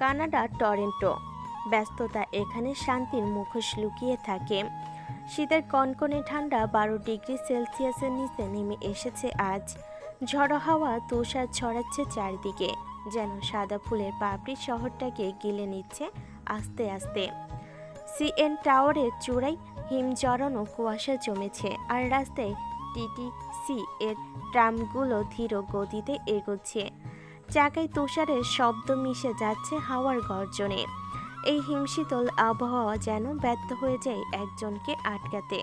Canada, Toronto. ব্যস্ততা এখানে শান্তির মুখোশ লুকিয়ে থাকে। শীতের কনকনে ঠান্ডা 12 ডিগ্রি সেলসিয়াসের নিচে নেমে এসেছে আজ। ঝড়ো হাওয়া তুষার ছড়াচ্ছে চারদিকে, যেন সাদা ফুলের পাপড়ি শহরটাকে গিলে নিচ্ছে আস্তে আস্তে। সিএন টাওয়ারের চূড়ায় হিম জড়ানো কুয়াশা জমেছে, আর রাস্তায় টিটিসি এর ট্রামগুলো ধীর গতিতে এগোচ্ছে। চাকায় তুষারের শব্দ মিশে যাচ্ছে হাওয়ার গর্জনে। এই হিমশীতল আবহাওয়া যেন ব্যর্থ হয়ে যায় একজনকে আটকাতে।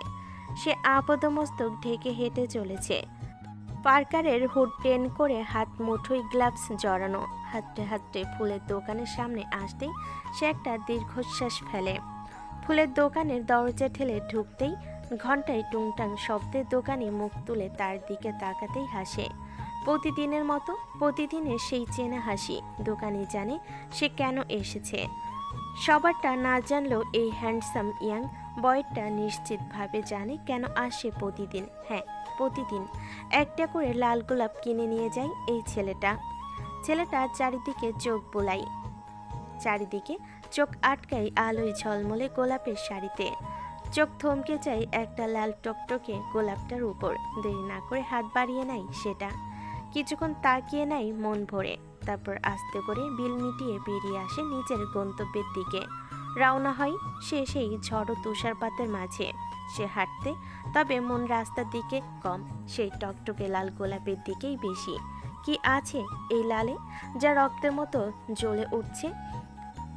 সে আপাদমস্তক ঢেকে হেঁটে চলেছে, পার্কারের হুড টেন করে, হাত মুঠোয় গ্লাভস জড়ানো। হাঁটতে হাঁটতে ফুলের দোকানের সামনে আসতেই সে একটা দীর্ঘশ্বাস ফেলে। ফুলের দোকানের দরজা ঠেলে ঢুকতেই ঘন্টায় টুংটাং শব্দে দোকানি মুখ তুলে তার দিকে তাকাতেই হাসে। প্রতিদিনের মতো প্রতিদিনের সেই চেনা হাসি। দোকানি জানে সে কেন এসেছে। সবারটা না জানলেও এই হ্যান্ডসাম ইয়াং বয়টা নিশ্চিতভাবে জানে কেন আসে প্রতিদিন। হ্যাঁ, প্রতিদিন একটা করে লাল গোলাপ কিনে নিয়ে যায় এই ছেলেটা। চারিদিকে চোখ বোলাই, চারিদিকে চোখ আটকাই আলোয় ঝলমলে গোলাপের শাড়িতে। চোখ থমকে যায় একটা লাল টকটকে গোলাপটার উপর। দেরি না করে হাত বাড়িয়ে নেয় সেটা। কিছুক্ষণ তাকিয়ে নেয় মন ভরে, তারপর আস্তে করে বিল মিটিয়ে বেরিয়ে আসে নিজের গন্তব্যের দিকে। রওনা হয় সে সেই ঝড়ো তুষারপাতের মাঝে। সে হাঁটতে, তবে মন রাস্তার দিকে কম, সেই টকটকে লাল গোলাপের দিকেই বেশি। কি আছে এই লালে, যা রক্তের মতো জ্বলে উঠছে?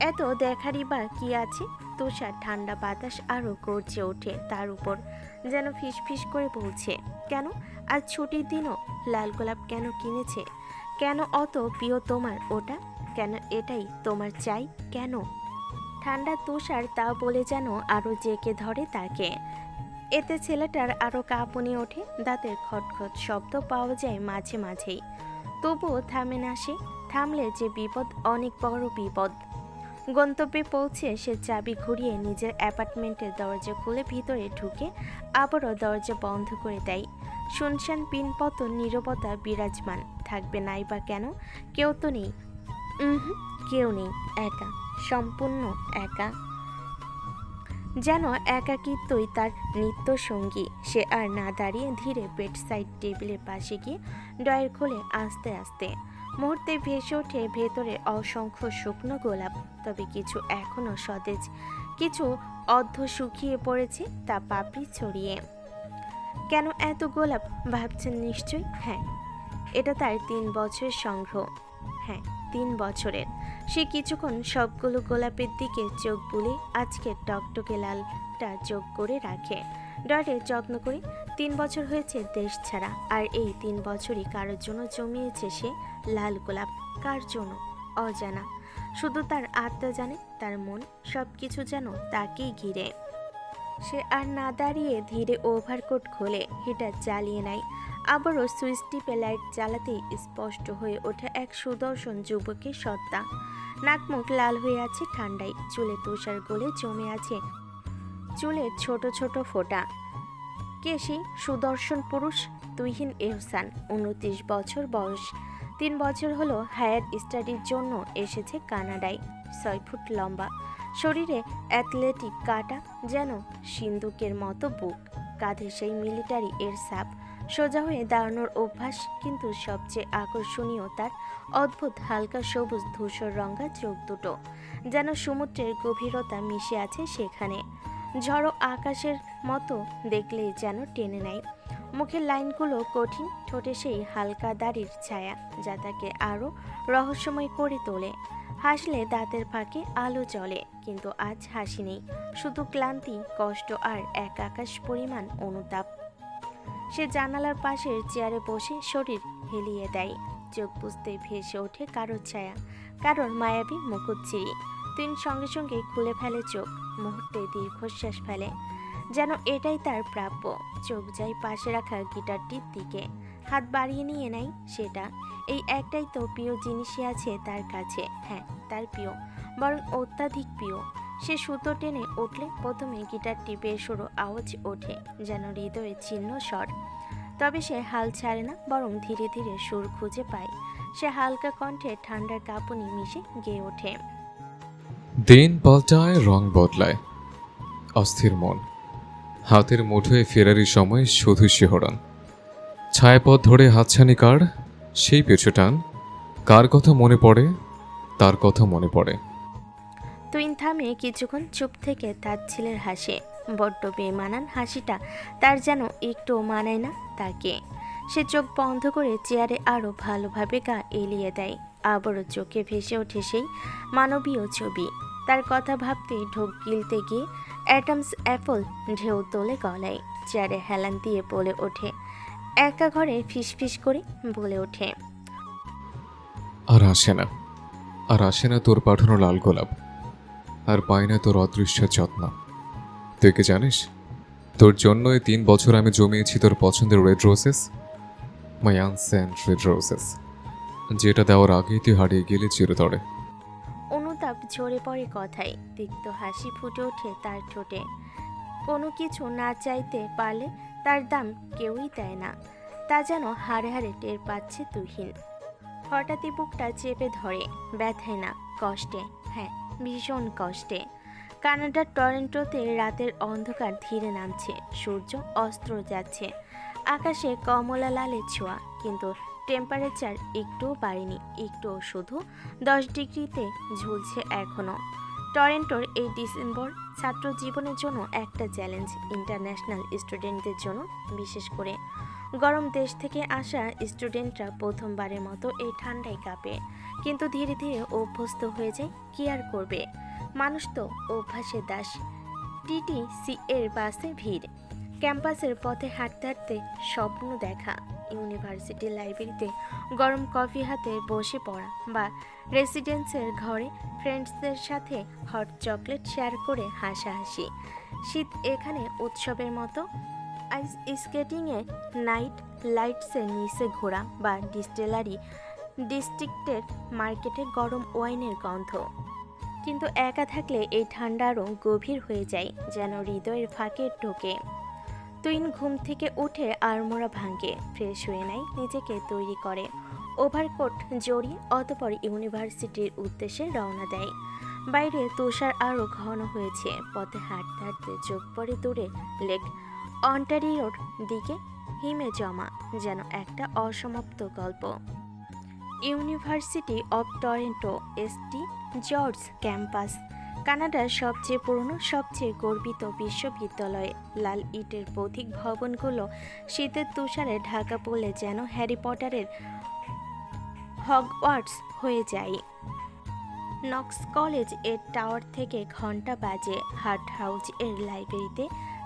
এত দেখারই বা কি আছে? তুষার ঠান্ডা বাতাস আরও গর্জে ওঠে তার উপর, যেন ফিস ফিস করে বলছে, কেন আজ ছুটির দিনও লাল গোলাপ কেন কিনেছে? কেন অত প্রিয় তোমার ওটা? কেন এটাই তোমার চাই? কেন? ঠান্ডা তুষার তা বলে যেন আরও জেঁকে ধরে তাকে। এতে ছেলেটার আরও কাঁপুনি ওঠে। দাঁতের খটখট শব্দ পাওয়া যায় মাঝে মাঝেই, তবুও থামে না সে। থামলে যে বিপদ, অনেক বড় বিপদ। গন্তব্যে পৌঁছে সে চাবি ঘুরিয়ে নিজের অ্যাপার্টমেন্টের দরজা খুলে ভিতরে ঢুকে আবারও দরজা বন্ধ করে দেয়। শুনশান পিনপতন নীরবতা বিরাজমান থাকবে নাই বা কেন? কেউ তো নেই। কেউ নেই। একা, সম্পূর্ণ একা। যেন একাকিত্বই তার নিত্য সঙ্গী। সে আর না দাঁড়িয়ে ধীরে বেড সাইড টেবিলের পাশে গিয়ে ড্রয়ার খোলে আস্তে আস্তে। মুহূর্তে ভেসে ওঠে ভেতরে অসংখ্য শুকনো গোলাপ, তবে কিছু এখনো সতেজ, কিছু অর্ধ শুকিয়ে পড়েছে তা পাপড়ি ছড়িয়ে। কেন এত গোলাপ ভাবছেন নিশ্চয়ই? হ্যাঁ, এটা তার 3 বছরের সংগ্রহ। হ্যাঁ, 3 বছরের। সে কিছুক্ষণ সবগুলো গোলাপের দিকে চোখ বুলে আজকে টকটকে লালটা যোগ করে রাখে ডরে যত্ন করে। 3 বছর হয়েছে দেশ ছাড়া, আর এই 3 বছরই কারোর জন্য জমিয়েছে সে লাল গোলাপ। কার জন্য? অজানা। শুধু তার আত্মা জানে, তার মন, সব কিছু যেন তাকেই ঘিরে। সে আর না দাঁড়িয়ে ধীরে ওভারকোট খোলে, হিটার জ্বালিয়ে নেয়। আবারও সুইচ টিপে লাইট জ্বালাতেই স্পষ্ট হয়ে ওঠে এক সুদর্শন যুবকের সত্তা। নাক মুখ লাল হয়ে আছে ঠান্ডায়, চুলে তুষার গলে জমে আছে চুলের ছোট ছোট ফোঁটা। কে সেই সুদর্শন পুরুষ? তুহিন এহসান, 29 বছর বয়স। 3 বছর হলো হায়ার স্টাডির জন্য এসেছে কানাডায়। 6 ফুট লম্বা, শরীরে অ্যাথলেটিক কাটা, যেন সিন্দুকের মতো বুক। কাঁধে সেই মিলিটারি এর ছাপ। সোজা হয়ে দাঁড়ানোর অভ্যাস, কিন্তু সবচেয়ে আকর্ষণীয় তার অদ্ভুত হালকা সবুজ ধূসর রঙা চোখ দুটো, যেন সমুদ্রের গভীরতা মিশে আছে সেখানে। ঝড়ো আকাশের মতো দেখলেই যেন টেনে নেয়। মুখের লাইনগুলো কঠিন, ঠোঁটে সেই হালকা দাড়ির ছায়া, যা তাকে আরও রহস্যময় করে তোলে। হাসলে দাঁতের ফাঁকে আলো জ্বলে, কিন্তু আজ হাসি নেই, শুধু ক্লান্তি, কষ্ট আর এক আকাশ পরিমাণ অনুতাপ। সে জানালার পাশের চেয়ারে বসে শরীর হেলিয়ে দেয়। চোখ বুঝতে ভেসে ওঠে কারোর ছায়া, কারোর মায়াবী মুখচ্ছিরি। তিন সঙ্গে সঙ্গে খুলে ফেলে চোখ, মুহূর্তে দীর্ঘশ্বাস ফেলে, যেন এটাই তার প্রাপ্য। চোখ যায় পাশে রাখা গিটারটির দিকে, হাত বাড়িয়ে নিয়ে নেয় সেটা। এই একটাই তো প্রিয় জিনিসই আছে তার কাছে। হ্যাঁ, তার প্রিয়, বরং অত্যাধিক প্রিয়। সে সুতো টেনে উঠলে প্রথমে গিটারটি বেসুরো আওয়াজ ওঠে, যেন হৃদয়ে ছিন্ন স্বর। তবে সে হাল ছাড়ে না, বরং ধীরে ধীরে সুর খুঁজে পায়। সে হালকা কণ্ঠে ঠান্ডার কাঁপুনি মিশে গেয়ে ওঠে। দিন পাল্টায়, রং বদলায়, অস্থির মন, হাতের মুঠোয় ফেরারির সময় শুধু শিহরণ। ছায়াপথ ধরে হাতছানি কার, সেই পিছু টান, কার কথা মনে পড়ে, তার কথা মনে পড়ে। তুইন থামে কিছুক্ষণ চুপ থেকে তার ছেলের হাসে। বড্ড বেমানান হাসিটা, তার যেন একটু মানায় না তাকে। সে চোখ বন্ধ করে চেয়ারে আরও ভালোভাবে গা এলিয়ে দেয়। আবারও চোখে ভেসে ওঠে সেই মানবীয় ছবি। তার কথা ভাবতে ঢোক গিলতে গিয়ে অ্যাডামস অ্যাপল ঢেউ তোলে গলায়। চেয়ারে হেলান দিয়ে বলে ওঠে, একা ঘরে ফিসফিস করে বলে ওঠে, আর আসে না, আর আসে না তোর পাঠানো লাল গোলাপ, আর পায় না তোর অদৃশ্য যত্ন। তুই কি জানিস, তোর জন্য এই 3 বছর আমি জমিয়েছি তোর পছন্দের রেড রোসেস, মাই আনসেন্ট রেড রোসেস, যেটা দেওয়ার আগেই তুই হারিয়ে গেলি চিরতরে। অনুতাপ ঝরে পড়ে কথায়। তিক্ত হাসি ফুটে ওঠে তার ঠোঁটে। কোনো কিছু না চাইতে পারলে তার দাম কেউই দেয় না, তা যেন হাড়ে হাড়ে টের পাচ্ছে তুহিন। হঠাৎই বুকটা চেপে ধরে, ব্যথায় না, কষ্টে, হ্যাঁ ভীষণ কষ্টে। কানাডার টরন্টোতে রাতের অন্ধকার ধীরে নামছে, সূর্য অস্ত্র যাচ্ছে, আকাশে কমলা লালের ছোঁয়া, কিন্তু টেম্পারেচার একটুও বাড়েনি, একটুও, শুধু 10 ডিগ্রিতে ঝুলছে এখনও। টরন্টোর এই ডিসেম্বর ছাত্র জীবনের জন্য একটা চ্যালেঞ্জ, ইন্টারন্যাশনাল স্টুডেন্টদের জন্য বিশেষ করে। গরম দেশ থেকে আসা স্টুডেন্টরা প্রথমবারের মতো এই ঠান্ডায় কাঁপে, কিন্তু ধীরে ধীরে অভ্যস্ত হয়ে যায়। কি আর করবে, মানুষ তো অভ্যাসের দাস। টিটিসি এর বাসে ভিড়, ক্যাম্পাসের পথে হাঁটতে হাঁটতে স্বপ্ন দেখা, ইউনিভার্সিটি লাইব্রেরিতে গরম কফি হাতে বসে পড়া, বা রেসিডেন্সের ঘরে ফ্রেন্ডসদের সাথে হট চকলেট শেয়ার করে হাসাহাসি। শীত এখানে উৎসবের মতো। আইস স্কেটিংয়ে, নাইট লাইটসের নিচে ঘোরা, বা ডিস্টিলারি ডিস্ট্রিক্টের মার্কেটে গরম ওয়াইনের গন্ধ। কিন্তু একা থাকলে এই ঠান্ডা আরও গভীর হয়ে যায়, যেন হৃদয়ের ফাঁকে ঢোকে। তুইন ঘুম থেকে উঠে আড়মোড়া ভাঙে, ফ্রেশ হয়ে নেয়, নিজেকে তৈরি করে, ওভারকোট জড়িয়ে অতপর ইউনিভার্সিটির উদ্দেশ্যে রওনা দেয়। বাইরে তুষার আরও ঘন হয়েছে। পথে হাঁটতে হাঁটতে চোখ পড়ে দূরে লেক অন্টারিওর দিকে, হিমে জমা, যেন একটা অসমাপ্ত গল্প। University of Toronto, ST George campus, কানাডার সবচেয়ে পুরনো, সবচেয়ে গর্বিত বিশ্ববিদ্যালয়। লাল ইটের বৌদ্ধিক ভবনগুলো শীতের তুষারে ঢাকা পড়লে যেন হ্যারি পটারের হগওয়ার্টস হয়ে যায়। নক্স কলেজ এর টাওয়ার থেকে ঘন্টা বাজে, হার্ট হাউস এর লাইব্রেরিতে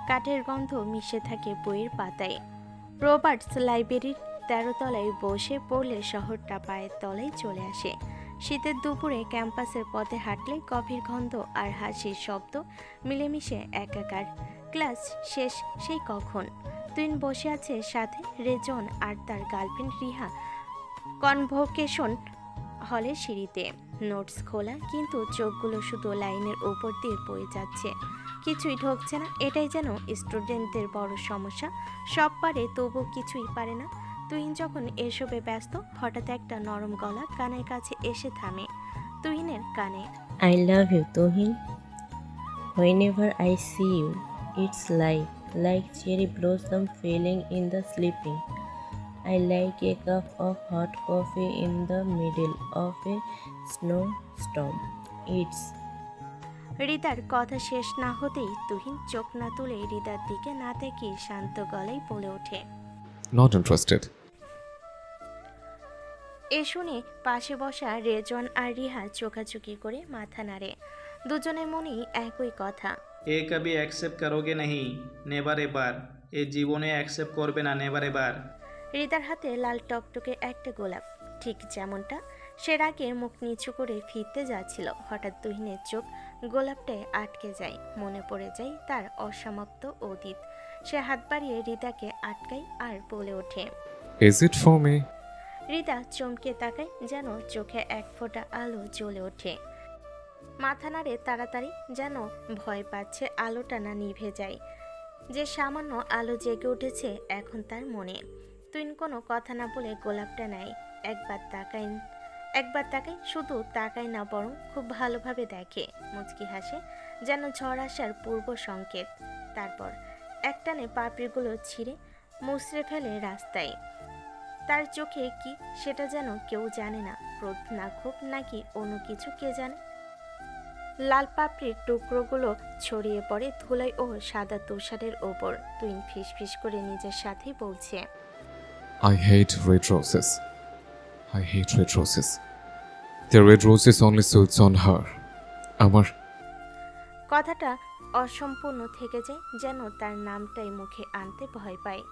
কাঠের গন্ধ মিশে থাকে বইয়ের পাতায়। রবার্টস লাইব্রেরির 13 তলায় বসে পড়লে শহরটা পায়ের তলায় চলে আসে। শীতের দুপুরে ক্যাম্পাসের পথে হাঁটলে কফির গন্ধ আর হাসির শব্দ মিলেমিশে একাকার। ক্লাস শেষ সেই কখন। তুইন বসে আছে সাথে রেজন আর তার গার্লফ্রেন্ড রিহা কনভোকেশন হলের সিঁড়িতে। নোটস খোলা, কিন্তু চোখগুলো শুধু লাইনের ওপর দিয়ে বয়ে যাচ্ছে, কিছুই ঢোকছে না। এটাই যেন স্টুডেন্টদের বড় সমস্যা, সব পারে তবু কিছুই পারে না। তুহিন যখন এসবে ব্যস্ত, হঠাৎ একটা নরম গলা কানের কাছে এসে থামে তুহিনের কানে। I love you, Tohin. Whenever I see you, it's like cherry blossom falling in the sleeping. I like a cup of hot coffee in the middle of a snowstorm. It's হৃদার কথা শেষ না হতেই তুহিন চোখ না তুলে হৃদার দিকে না তাকিয়ে শান্ত গলায় বলে ওঠে, নট ইন্টারেস্টেড। এ শুনে পাশে বসা রেজন আর রিহা চোখাচোখি করে মাথা নাড়ে। দুজনের মনেই একই কথা। এ কবি অ্যাকসেপ্ট করোগে নাহি, নেভার এবার। এ জীবনে অ্যাকসেপ্ট করবে না, নেভার এবার। হৃদার হাতে লাল টকটকে একটা গোলাপ, ঠিক যেমনটা সে রাগে মুখ নিচু করে ফিরতে যাচ্ছিল, হঠাৎ তুহিনের চোখ গোলাপটায় আটকে যায়। মনে পড়ে যায় তার অসমাপ্ত অতীত। সে হাত বাড়িয়ে হৃদাকে আটকায় আর বলে ওঠে, is it for me? Hrida চমকে তাকায়, যেন চোখে এক ফোঁটা আলো জ্বলে ওঠে। মাথা নাড়ে তাড়াতাড়ি, যেন ভয় পাচ্ছে আলোটা না নিভে যায়। যে সামান্য আলো জেগে উঠেছে এখন তার মনে। তুই কোনো কথা না বলে গোলাপটা নেয়, একবার তাকায় একবার তাকায়, শুধু তাকায় না বরং খুব ভালোভাবে দেখে, মুচকি হাসে, যেন ঝড় আসার পূর্ব সংকেত। তারপর একটানে পাপড়িগুলো ছিঁড়ে মুচড়ে ফেলে রাস্তায়। তার চোখে কি সেটা যেন কেউ জানে না, ক্রোধ না ক্ষোভ নাকি অন্য কিছু কে জানে। লাল পাপড়ির টুকরোগুলো ছড়িয়ে পড়ে ধুলাই ও সাদা তুষারের ওপর। তুইন ফিস ফিস করে নিজের সাথেই বলছে, I hate red roses. I hate red roses. The red roses only suits on her. আমার কথাটা অসম্পূর্ণ থেকে যায়, যেন তার নামটাই মুখে আনতে ভয় পায়।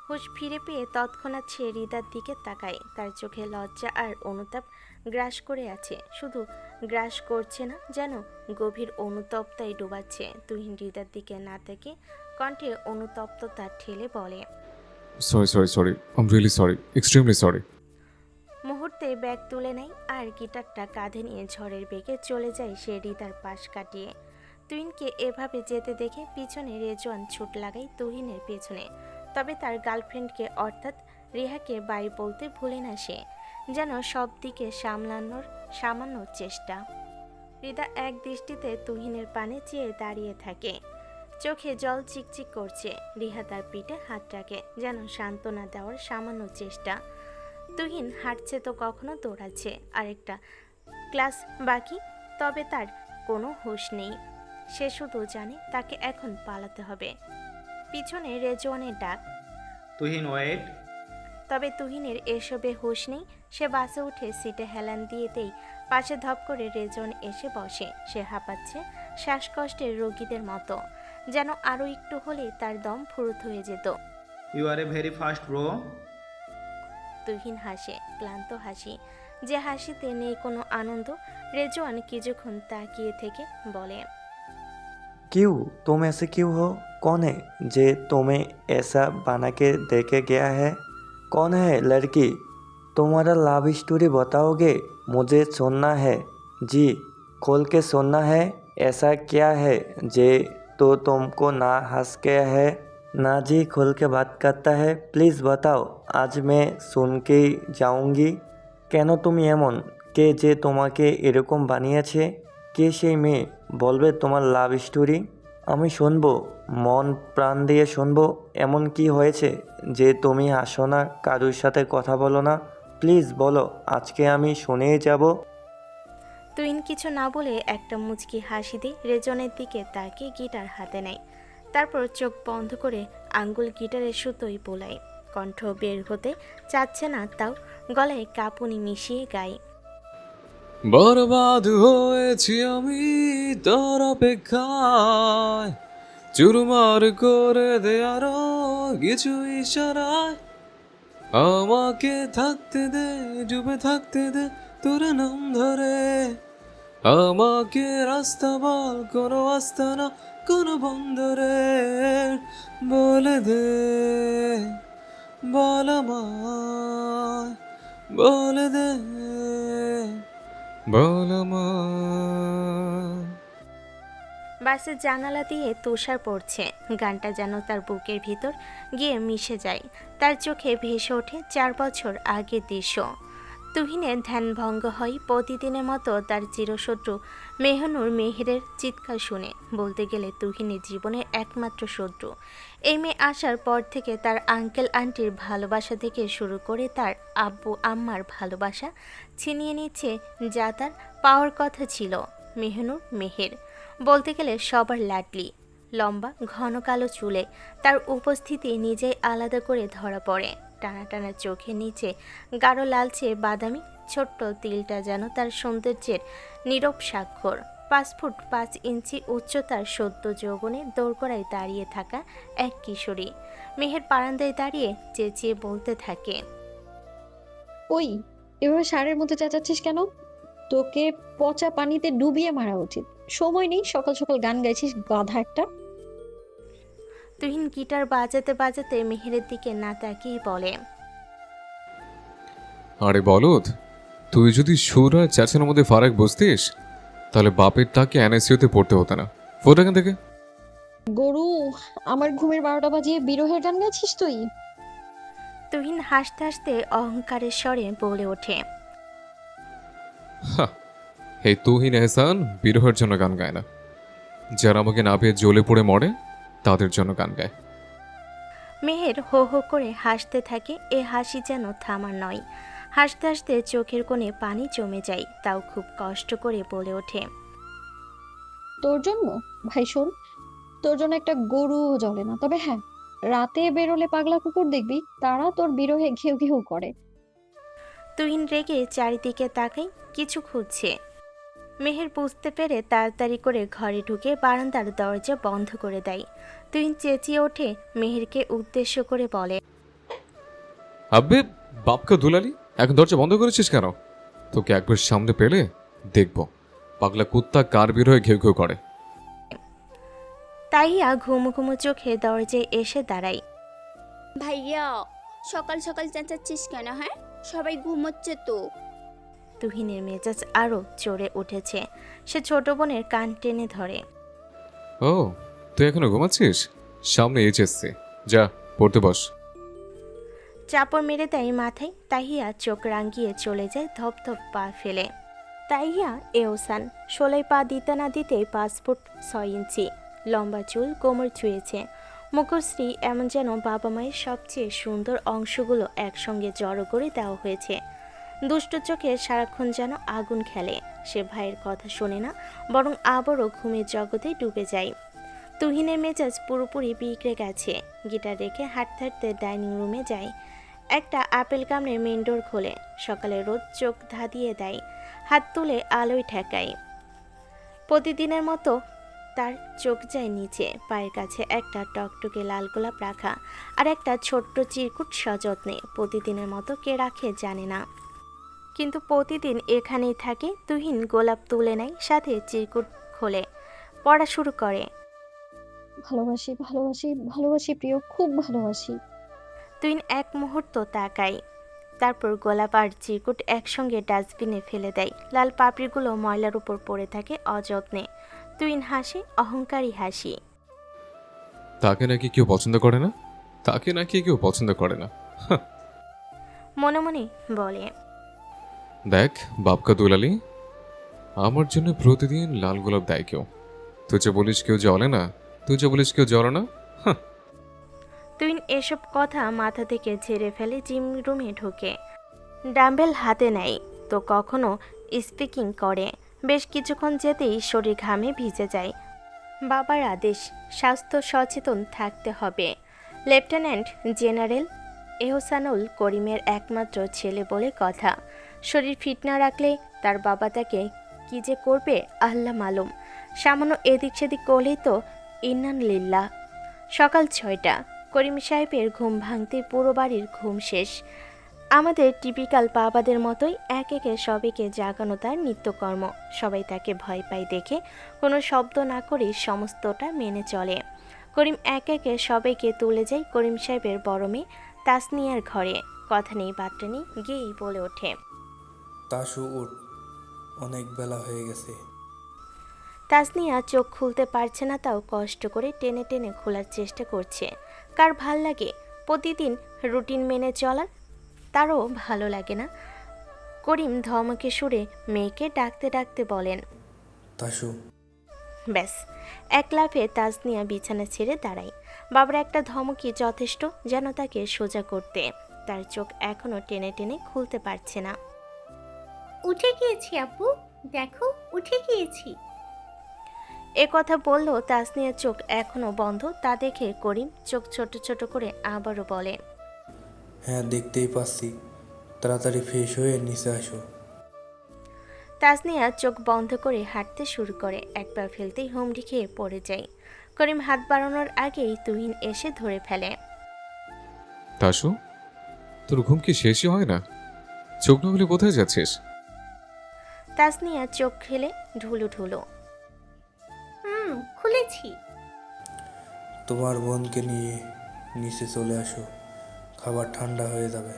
হুঁশ ফিরে পেয়ে তৎক্ষণাৎ সে হৃদার দিকে তাকায়। তার চোখে লজ্জা আর অনুতাপ গ্রাস করে আছে, শুধু গ্রাস করছে না, যেন গভীর অনুতপ্তায় ডুবাচ্ছে। তুহিন হৃদার দিকে না তাকে কণ্ঠে অনুতপ্ততা ঠেলে বলে, sorry. I'm really sorry. Extremely sorry. মুহূর্তে ব্যাগ তুলে নেয় আর গিটারটা কাঁধে নিয়ে ঝড়ের বেগে চলে যায় সে হৃদার পাশ কাটিয়ে। তুহিনকে এভাবে যেতে দেখে পিছনে রেজওয়ান ছুট লাগায় তুহিনের পেছনে। তবে তার গার্লফ্রেন্ডকে অর্থাৎ রিহাকে বাই বলতে ভুলে না সে, যেন সব দিকে সামলানোর সামান্য চেষ্টা। হৃদা এক দৃষ্টিতে তুহিনের পানে চেয়ে দাঁড়িয়ে থাকে, চোখে জল চিকচিক করছে। রিহা তার পিঠে হাত রাখে, যেন সান্ত্বনা দেওয়ার সামান্য চেষ্টা। তুহিন হাঁটছে তো কখনো দৌড়াচ্ছে, আরেকটা ক্লাস বাকি, তবে তার কোনো হুঁশ নেই। সে শুধু জানে তাকে এখন পালাতে হবে। পিছনে রেজওয়ানের ডাক, তুহিন ওয়েট। তবে তুহিনের এসবে হুঁশ নেই। সে বাসে উঠে সিটে হেলান দিয়েতেই পাশে ধপ করে রেজওয়ান এসে বসে। সে হাঁপাচ্ছে শ্বাসকষ্টের রোগীদের মতো, যেন আরও একটু হলে তার দম ফুরুত হয়ে যেত। You are a very fast bro. Tuhin হাসে, ক্লান্ত হাসি, যে হাসিতে নেই কোনো আনন্দ। রেজওয়ান কিছুক্ষণ তাকিয়ে থেকে বলে, क्यों तुम ऐसे क्यों हो? कौन है जे तुम्हें ऐसा बना के देके गया है? कौन है लड़की? तुम्हारा लव स्टोरी बताओगे? मुझे सुनना है जी, खोल के सुनना है। ऐसा क्या है जे तो तुमको ना हंस गया है? ना जी, खोल के बात करता है, प्लीज़ बताओ, आज मैं सुन के जाऊंगी। কেন তুমি এমন? কে যে তোমাকে এরকম বানিয়েছে? কে সেই মেয়ে? বলবে তোমার লাভ স্টোরি, আমি শুনবো, মন প্রাণ দিয়ে শুনবো। এমন কি হয়েছে যে তুমি আসো না, কারোর সাথে কথা বলো না? প্লিজ বলো, আজকে আমি শুনেই যাব। তুহিন কিছু না বলে একটা মুচকি হাসি দিয়ে রেজনের দিকে তাকিয়ে গিটার হাতে নেয়। তারপর চোখ বন্ধ করে আঙ্গুল গিটারের সুতোই বোলায়। কণ্ঠ বের হতে চাচ্ছে না, তাও গলায় কাঁপুনি মিশিয়ে গায়, বরবাদ হয়েছি আমি তোর অপেক্ষায়, চুরমার করে দে আরো কিছু ইশারায়, আমাকে থাকতে দে, ডুবে থাকতে দে তোর নাম ধরে, আমাকে রাস্তা বল, কোনো আস্তানা কোনো বন্দরে, বলে দে, বল আমায়, বলে দে, বল আমায়। বাসের জানালা দিয়ে তুষার পড়ছে। গানটা যেন তার বুকের ভিতর গিয়ে মিশে যায়। তার চোখে ভেসে ওঠে 4 বছর আগের দৃশ্য। তুহিনের ধ্যানভঙ্গ হয় প্রতিদিনের মতো তার চিরশত্রু মেহনুর মেহেরের চিৎকার শুনে। বলতে গেলে তুহিনের জীবনের একমাত্র শত্রু। এই মেয়ে আসার পর থেকে তার আঙ্কেল আন্টির ভালোবাসা থেকে শুরু করে তার আব্বু আম্মার ভালোবাসা ছিনিয়ে নিচ্ছে, যা তার পাওয়ার কথা ছিল। মেহনুর মেহের বলতে গেলে সবার লাডলি, লম্বা ঘন কালো চুলে তার উপস্থিতি নিজেই আলাদা করে ধরা পড়ে। টানা টানা চোখের নিচে গাঢ় লালচে বাদামি ছোট্ট তিলটা যেন তার সৌন্দর্যের নীরব স্বাক্ষর। 5 ফুট 5 ইঞ্চি উচ্চতার সদ্য যৌবনে দোরগোড়ায় দাঁড়িয়ে থাকা এক কিশোরী। মেহের বারান্দায় দাঁড়িয়ে চেঁচিয়ে বলতে থাকে, ওই, এভাবে ষাঁড়ের মতো চেঁচাচ্ছিস কেন? তোকে পচা পানিতে ডুবিয়ে মারা উচিত। সময় নেই, সকাল সকাল গান গাইছিস, গাধা একটা। তুহিন গিটার বাজাতে বাজাতে মেহেরের দিকে না তাকিয়ে বলে, আরে বলদ, তুই যদি সুর আর চেঁচানোর মধ্যে ফারাক বুঝতিস, তাহলে বাপের তাকে এনএসইউতে পড়তে হতো না। ফোট এখান থেকে। গরু, আমার ঘুমের 12টা বাজিয়ে বিরহের গান গাইছিস তুই? তুহিন হাসতে হাসতে অহংকারের স্বরে বলে ওঠে, হা, এই তুহিন এহসান বিরহের জন্য গান গায় না, যারা আমাকে না পেয়ে জ্বলে পড়ে মরে তাদের জন্য গান গায়। মেহের হো হো করে হাসতে থাকে, এ হাসি যেন থামার নয়। হাসতে হাসতে চোখের কোণে পানি জমে যায়, তাও খুব কষ্ট করে বলে ওঠে। তোর জন্য? ভাই শোন, তোর জন্য একটা গরুও জ্বলে না, তবে হ্যাঁ, রাতে বেরোলে পাগলা কুকুর দেখবি, তারা তোর বিরহে ঘেউ ঘেউ করে। তুহিন রেগে চারিদিকে তাকাই, কিছু খুঁজছে। মেহের বুঝতে পেরে তাড়াতাড়ি করে ঘরে ঢুকে বারান্দার দরজা বন্ধ করে দেয়। তুহিন চেঁচিয়ে ওঠে, মেহেরকে উদ্দেশ্য করে বলে, আব্বে বাপকা দুলালি, এখন দরজা বন্ধ করেছিস কেন? তোকে একবার সামনে পেলে দেখব পাগলা কুত্তা কার বিরহে ঘেউ ঘেউ করে। তাইয়া ঘুমো ঘুমো চোখে দরজায় এসে দাঁড়ায়। ভাইয়া, সকাল সকাল চেঁচাচ্ছিস কেন? হ্যাঁ, সবাই ঘুমোচ্ছে তো। তুহিনের মেজাজ আরও চড়ে উঠেছে। সে ছোট বোনের কান টেনে ধরে। ও, তুই এখনো ঘুমাচ্ছিস? সামনে এইচএসসি, যা পড়তে বস। চাপড় মেরে দেয় মাথায়। তাহিয়া চোখ রাঙিয়ে চলে যায় ধপধপ পা ফেলে। তাহিয়া এহসান, 16 পা দিতে না দিতেই 5 ফুট 6 ইঞ্চি, লম্বা চুল কোমর ছুঁয়েছে, মুখশ্রী এমন যেন বাবা মায়ের সবচেয়ে সুন্দর অংশগুলো একসঙ্গে জড়ো করে দেওয়া হয়েছে। দুষ্ট চোখে সারাক্ষণ যেন আগুন খেলে। সে ভাইয়ের কথা শোনে না, বরং আবারও ঘুমের জগতে ডুবে যায়। তুহিনের মেজাজ পুরোপুরি বিগড়ে গেছে। গিটার রেখে হাঁটতে হাঁটতে ডাইনিং রুমে যায়। একটা আপেল কামড়ে মেন ডোর খোলে। সকালে রোদ চোখ ধাঁধিয়ে দেয়, হাত তুলে আলোয় ঠেকায়। প্রতিদিনের মতো তার চোখ যায় নিচে। পায়ের কাছে একটা টকটকে লাল গোলাপ রাখা, আর একটা ছোট্ট চিরকুট সযত্নে। প্রতিদিনের মতো কে রাখে জানে না, কিন্তু প্রতিদিন এখানেই থাকে। তুহিন গোলাপ তুলে নেয়, সাথে চিরকুট খোলে, পড়া শুরু করে। ভালোবাসি, ভালোবাসি, ভালোবাসি প্রিয়, খুব ভালোবাসি। তুহিন এক মুহূর্ত তাকায়, তারপর গোলাপ আর চিরকুট একসঙ্গে ডাস্টবিনে ফেলে দেয়। লাল পাপড়িগুলো ময়লার উপর পড়ে থাকে অযত্নে। তুহিন হাসি, অহংকারী হাসি। তাকে নাকি কেউ পছন্দ করে না, তাকে নাকি কেউ পছন্দ করে না। হাহ, মনে মনে বলে। দেখ বাপকা দুলালি, আমার জন্য প্রতিদিন লাল গোলাপ দেয় কেউ। তুই যে বলিস কেউ জ্বলে না, তুই যে বলিস কেউ জ্বলে না। হাহ, তুহিন এসব কথা মাথা থেকে ঝেড়ে ফেলে জিম রুমে ঢোকে। ডাম্বেল হাতে নেয় তো কখনো স্পিকিং করে। বেশ কিছুক্ষণ যেতেই শরীর ঘামে ভিজে যায়। বাবার আদেশ, স্বাস্থ্য সচেতন থাকতে হবে। লেফটেন্যান্ট জেনারেল এহসানুল করিমের একমাত্র ছেলে বলে কথা। শরীর ফিট না রাখলে তার বাবা তাকে কী যে করবে আল্লাহ মালুম। সামান্য এদিক সেদিক করলেই তো ইন্নান লিল্লাহ। সকাল 6টা। করিম সাহেবের ঘুম ভাঙতে পুরো বাড়ির ঘুম শেষ। আমাদের টিপিক্যাল বাবাদের মতোই এক একে সবাইকে জাগানো তার নিত্যকর্ম। সবাই তাকে ভয় পায় দেখে কোনো শব্দ না করেই সমস্তটা মেনে চলে। করিম এক একে সবাইকে তুলে যায় করিম সাহেবের বড় মেয়ে তাসনিয়ার ঘরে। কথা নেই বার্তা নেই, গিয়েই বলে ওঠে, তাসু উঠ, অনেক বেলা হয়ে গেছে। তাসনিয়া চোখ খুলতে পারছে না, তাও কষ্ট করে টেনে টেনে খোলার চেষ্টা করছে। কার ভাল লাগে প্রতিদিন রুটিন মেনে চলার? তারও ভালো লাগে না। করিম ধমকে সুরে মেয়েকে ডাকতে ডাকতে বলেন, তাসু। ব্যাস, এক লাফে তাসনিয়া বিছানা ছেড়ে দাঁড়ায়। বাবার একটা ধমকি যথেষ্ট যেন তাকে সোজা করতে। তার চোখ এখনো টেনে টেনে খুলতে পারছে না। উঠে গিয়েছি আপু, দেখো উঠে গিয়েছি। এ কথা বললেও তাসনিয়ার চোখ এখনো বন্ধ। তা দেখে করিম চোখ ছোট ছোট করে আবারও বলে, হ্যাঁ দেখতেই পাচ্ছি, তাড়াতাড়ি ফ্রেশ হয়ে নিচে আসো। তাসনিয়া চোখ বন্ধ করে হাঁটতে শুরু করে। একবার ফেলতেই হুমড়ি খেয়ে পড়ে যায়। করিম হাত বাড়ানোর আগেই তুহিন এসে ধরে ফেলে। তাসু, তোর ঘুম কি শেষই হয় না? চোখ না হলে কোথায় যাচ্ছিস? তাসনিয়া চোখ খেলে ঢুলু ঢুলু। খুলেছি। তোমার বোনকে নিয়ে নিচে চলে আসো, খাবার ঠান্ডা হয়ে যাবে।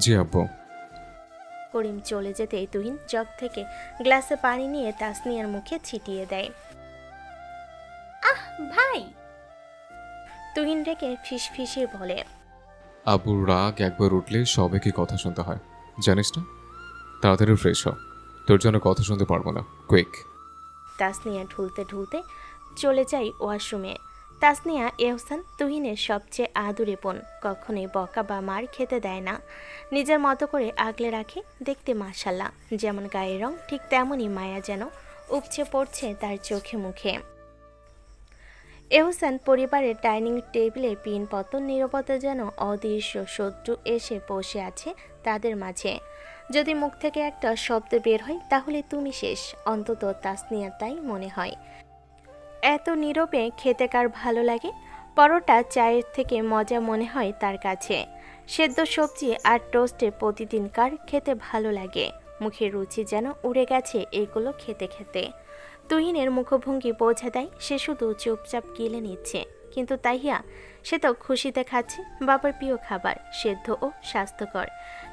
জি আব্বু। করিম চলে যেতেই তুহিন জগ থেকে গ্লাসে পানি নিয়ে তাসনিয়ার মুখে ছিটিয়ে দেয়। আহ ভাই! তুহিন রেখে ফিসফিসিয়ে বলে, আব্বুর রাগ একবার উঠলে সবাইকে কথা শুনতে হয়, জানিস না? তাড়াতাড়ি ফ্রেশ হ, তোর জন্য কথা শুনতে পারবো না, কুইক। তাসনিয়া ঢুলতে ঢুলতে চলে যায় ওয়াশরুমে। তাসনিয়া এহসান তুহিনের সবচেয়ে আদুরে বোন, কখনোই বকা বা মার খেতে দেয় না, নিজের মতো করে আগলে রাখে। দেখতে মাশাল্লাহ, যেমন গায়ের রং ঠিক তেমনই মায়া যেন উপচে পড়ছে তার চোখে মুখে। এহসান পরিবারের ডাইনিং টেবিলে পিনপতন নীরবতা যেন অদৃশ্য শত্রু এসে বসে আছে তাদের মাঝে। যদি মুখ থেকে একটা শব্দ বের হয় তাহলে তুমি শেষ, অন্তত তাসনিয়া তাই মনে হয়। এত নীরবে খেতে কার ভালো লাগে? পরোটা চায়ের থেকে মজা মনে হয় তার কাছে। সেদ্ধ সবজি আর টোস্টে প্রতিদিন কার খেতে ভালো লাগে? মুখের রুচি যেন উড়ে গেছে এগুলো খেতে খেতে। তুহিনের মুখভঙ্গি বোঝা দেয় সে শুধু চুপচাপ গিলে নিচ্ছে, কিন্তু তাহিয়া সে তো খুশিতে খাচ্ছে বাবার প্রিয় খাবার, সেদ্ধ ও স্বাস্থ্যকর।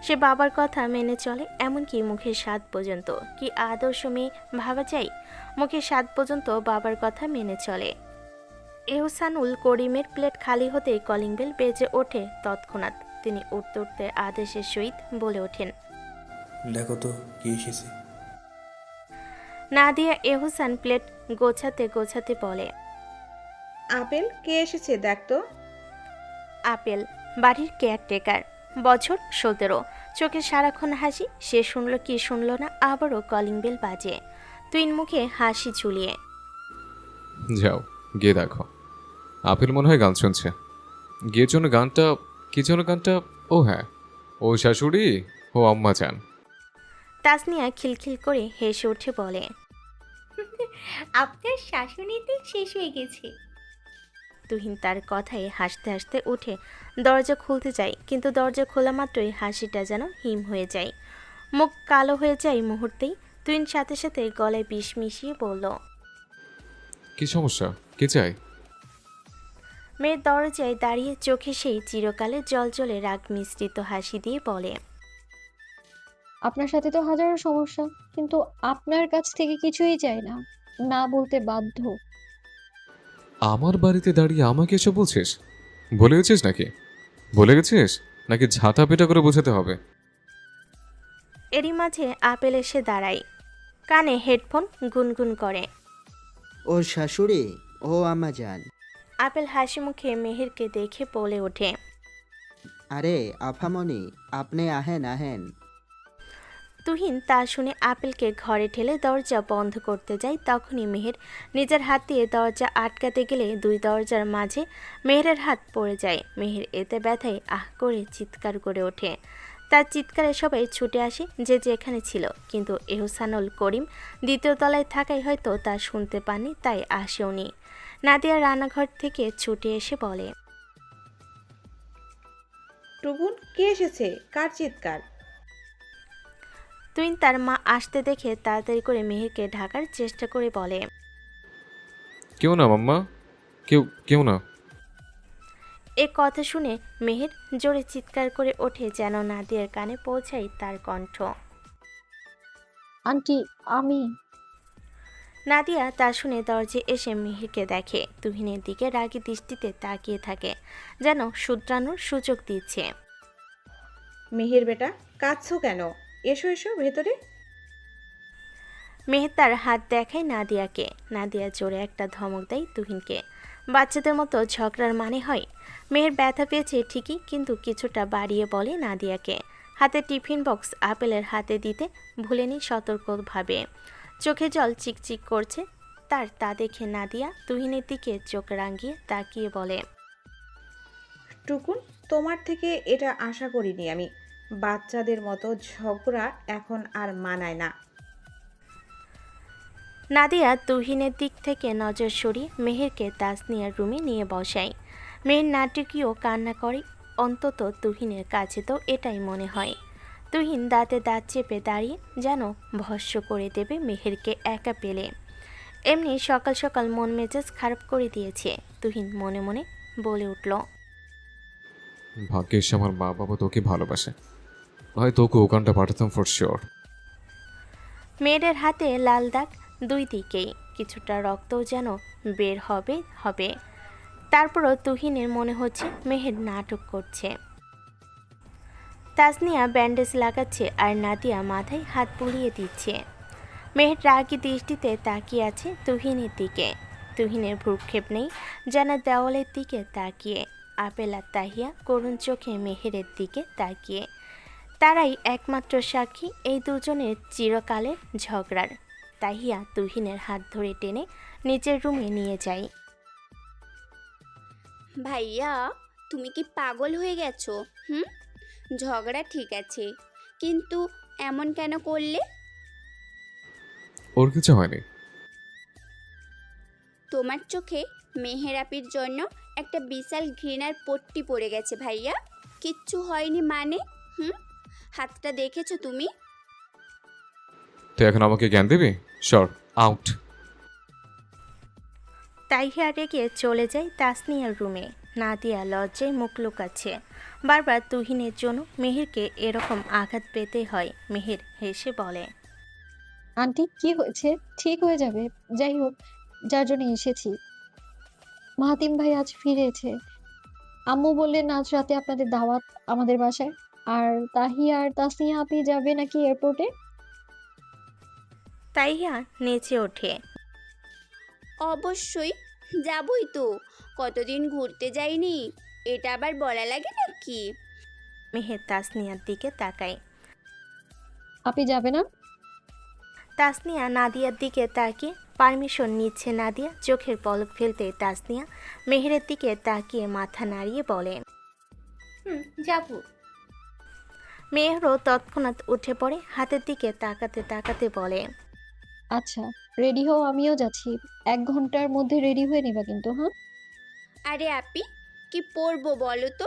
সে বাবার কথা মেনে চলে, এমনকি মুখের স্বাদ পর্যন্ত। কি আদর্শ মেয়ে ভাবা যায়, মুখের স্বাদ পর্যন্ত বাবার কথা মেনে চলে। এহসানুল করিমের প্লেট খালি হতেই কলিং বেল বেজে ওঠে তৎক্ষণাৎ। তিনি উঠতে উঠতে আদেশের সহিত বলে ওঠেন, দেখো তো কি এসেছে। নাদিয়া এহসান প্লেট গোছাতে গোছাতে বলে, আপেল কে এসেছে দেখ তো। আপেল বাড়ির কেয়ারটেকার, বছর 17, চোখে সারাক্ষণ হাসি। সে শুনলো কি শুনলো না, আবারও কলিং বেল বাজে। তুই মুখে হাসি ঝুলিয়ে, যাও গিয়ে দেখো। আপেল মনে হয় গান শুনছে। গিয়ে জন্য গানটা, কি জন্য গানটা? ও হ্যাঁ, ও শাশুড়ি, ও আম্মা চান। তাসনিয়া খিলখিল করে হেসে উঠে বলে, আপনার শাশুড়িতে শেষ হয়ে গেছে। তুহিন তার কথায় হাসতে হাসতে উঠে দরজা খুলতে যায়, কিন্তু দরজা খোলা মাত্রই হাসিটা যেন হিম হয়ে যায়, মুখ কালো হয়ে যায় মুহূর্তেই। তুহিন সাথে সাথে গলায় বিষ মিশিয়ে বলল, কি সমস্যা, কে চাই? মেয়ের দরজায় দাঁড়িয়ে চোখে সেই চিরকালে জলজলে রাগ মিশ্রিত হাসি দিয়ে বলে, আপনার সাথে তো হাজারো সমস্যা, কিন্তু আপনার কাছ থেকে কিছুই চাই না, না বলতে বাধ্য। আমার বাড়িতে দাঁড়িয়ে আমাকে এসব বলছিস? বলে গেছিস নাকি? বলে গেছিস নাকি ঝাঁটা পেটা করে বোঝাতে হবে? এরই মাঝে আপেল এসে দাঁড়ায়, কানে হেডফোন গুনগুন করে। ও শাশুড়ি, ও আম্মা জান। আপেল হাসি মুখে মেহেরকে দেখে বলে ওঠে, আরে আফামনি, আপনি আহেন আহেন। তুহিন তা শুনে আপেলকে ঘরে ঠেলে দরজা বন্ধ করতে যায়। তখনই মেহের নিজের হাত দিয়ে দরজা আটকাতে গেলে দুই দরজার মাঝে মেহেরের হাত পড়ে যায়। মেহের এতে ব্যথায় আহ করে চিৎকার করে ওঠে। তার চিৎকারে সবাই ছুটে আসে যে যেখানে ছিল, কিন্তু এহসানুল করিম দ্বিতীয় তলায় থাকায় হয়তো তা শুনতে পাননি, তাই আসেওনি। নাদিয়া রান্নাঘর থেকে ছুটে এসে বলে, টুকুন কে এসেছে, কার চিৎকার? তুহিন তার মা আসতে দেখে তাড়াতাড়ি করে মেহেরকে ঢাকার চেষ্টা করে বলে, কেউ না মাম্মা, কেউ কেউ না। এ কথা শুনে মেহের জোরে চিৎকার করে ওঠে, যেন নাদিয়ার কানে পৌঁছায় তার কণ্ঠ। আন্টি, আমি। নাদিয়া তা শুনে দরজায় এসে মেহেরকে দেখে, তুহিনের দিকে রাগী দৃষ্টিতে তাকিয়ে থাকে, যেন শুধরানোর সুযোগ দিচ্ছে। মেহের বেটা, কাঁদছো কেন? এসো এসো ভেতরে। মেহের তার হাত দেখায় নাদিয়াকে। নাদিয়া জোরে একটা ধমক দেয় তুহিনকে। বাচ্চাদের মতো ঝগড়ার মানে হয়? মেহের ব্যথা পেয়েছে ঠিকই, কিন্তু কিছুটা বাড়িয়ে বলে নাদিয়াকে। হাতে টিফিন বক্স আপেলের হাতে দিতে ভুলেনি সতর্কভাবে। চোখে জল চিকচিক করছে তার, তা দেখে নাদিয়া তুহিনের দিকে চোখ রাঙিয়ে তাকিয়ে বলে, টুকুন, তোমার থেকে এটা আশা করিনি আমি। বাচ্চাদের মতো ঝগড়া এখন আর মানায় না। নাদিয়া তুহিনের দিক থেকে নজর সরিয়ে মেহেরকে তাসনিয়ার রুমে নিয়ে বসায়। মেহের নাটকীয় কান্না করে, অন্তত তুহিনের কাছে তো এটাই মনে হয়। তুহিন দাঁতে দাঁত চেপে দাঁড়িয়ে যেন ভস্য করে দেবে মেহেরকে একা পেলে। এমনি সকাল সকাল মন মেজাজ খারাপ করে দিয়েছে। তুহিন মনে মনে বলে উঠল, ভাগ্যিস আমার মা বাবা তোকে ভালোবাসে, হয়তো তোকে ওখানটা পাঠাতাম ফর শিওর। মেয়েদের হাতে লাল দাগ দুই দিকেই, কিছুটা রক্তও যেন বের হবে হবে। তারপরও তুহিনের মনে হচ্ছে মেহের নাটক করছে। তাসনিয়া ব্যান্ডেজ লাগাচ্ছে আর নাদিয়া মাথায় হাত বুলিয়ে দিচ্ছে। মেহের রাগী দৃষ্টিতে তাকিয়ে আছে তুহিনের দিকে। তুহিনের ভ্রুক্ষেপ নেই, যেন দেওয়ালের দিকে তাকিয়ে। আপেল আর তাহিয়া করুণ চোখে মেহেরের দিকে তাকিয়ে। তারাই একমাত্র সাক্ষী এই দুজনের চিরকালের ঝগড়ার। তাহিয়া তুহিনের হাত ধরে টেনে নিচের রুমে নিয়ে যায়। ভাইয়া তুমি কি পাগল হয়ে গেছো? ঝগড়া ঠিক আছে, কিন্তু এমন কেন করলে? ওর কিছু হয়নি। তোমার চোখে মেহেরাপির জন্য একটা বিশাল ঘৃণার পট্টি পড়ে গেছে ভাইয়া। কিচ্ছু হয়নি মানে? হাতটা দেখেছো তুমি? তুই এখন আমাকে জ্ঞান দিবি? শর আউট। তাহিয়া রেগে চলে যায় তাসনিয়ার রুমে। নাদিয়া লজ্জায় মুখ লুকাচ্ছে। বারবার তুহিনের জন্য মেহেরকে এরকম আঘাত পেতে হয়। মেহের হেসে বলে, আন্টি কি হয়েছে? ঠিক হয়ে যাবে। যাই হোক, যার জন্য এসেছি। মাহাতিম ভাই আজ ফিরেছে। আম্মু বললেন আজ রাতে আপনাদের দাওয়াত আমাদের বাসায়। আর তাহিয়া আর তাসনিয়া আপনি যাবে নাকি এয়ারপোর্টে? তাহিয়া নেচে ওঠে। অবশ্যই যাবই তো, কতদিন ঘুরতে যাইনি, এটা আবার বলা লাগে নাকি? মেহের তাসনিয়ার দিকে তাকায়। আপনি যাবে না? তাসনিয়া নাদিয়ার দিকে তাকিয়ে পারমিশন নিচ্ছে। নাদিয়া চোখের পলক ফেলতে তাসনিয়া মেহেরের দিকে তাকিয়ে মাথা নাড়িয়ে বলে, যাবো। মেহেরও তৎক্ষণাৎ উঠে পড়ে হাতের দিকে তাকাতে তাকাতে বলে, আচ্ছা, রেডি হও, আমিও যাচ্ছি। 1 ঘন্টার মধ্যে রেডি হয়ে নিবা কিন্তু, হ্যাঁ? আরে আপি, কি পরবো বলো তো?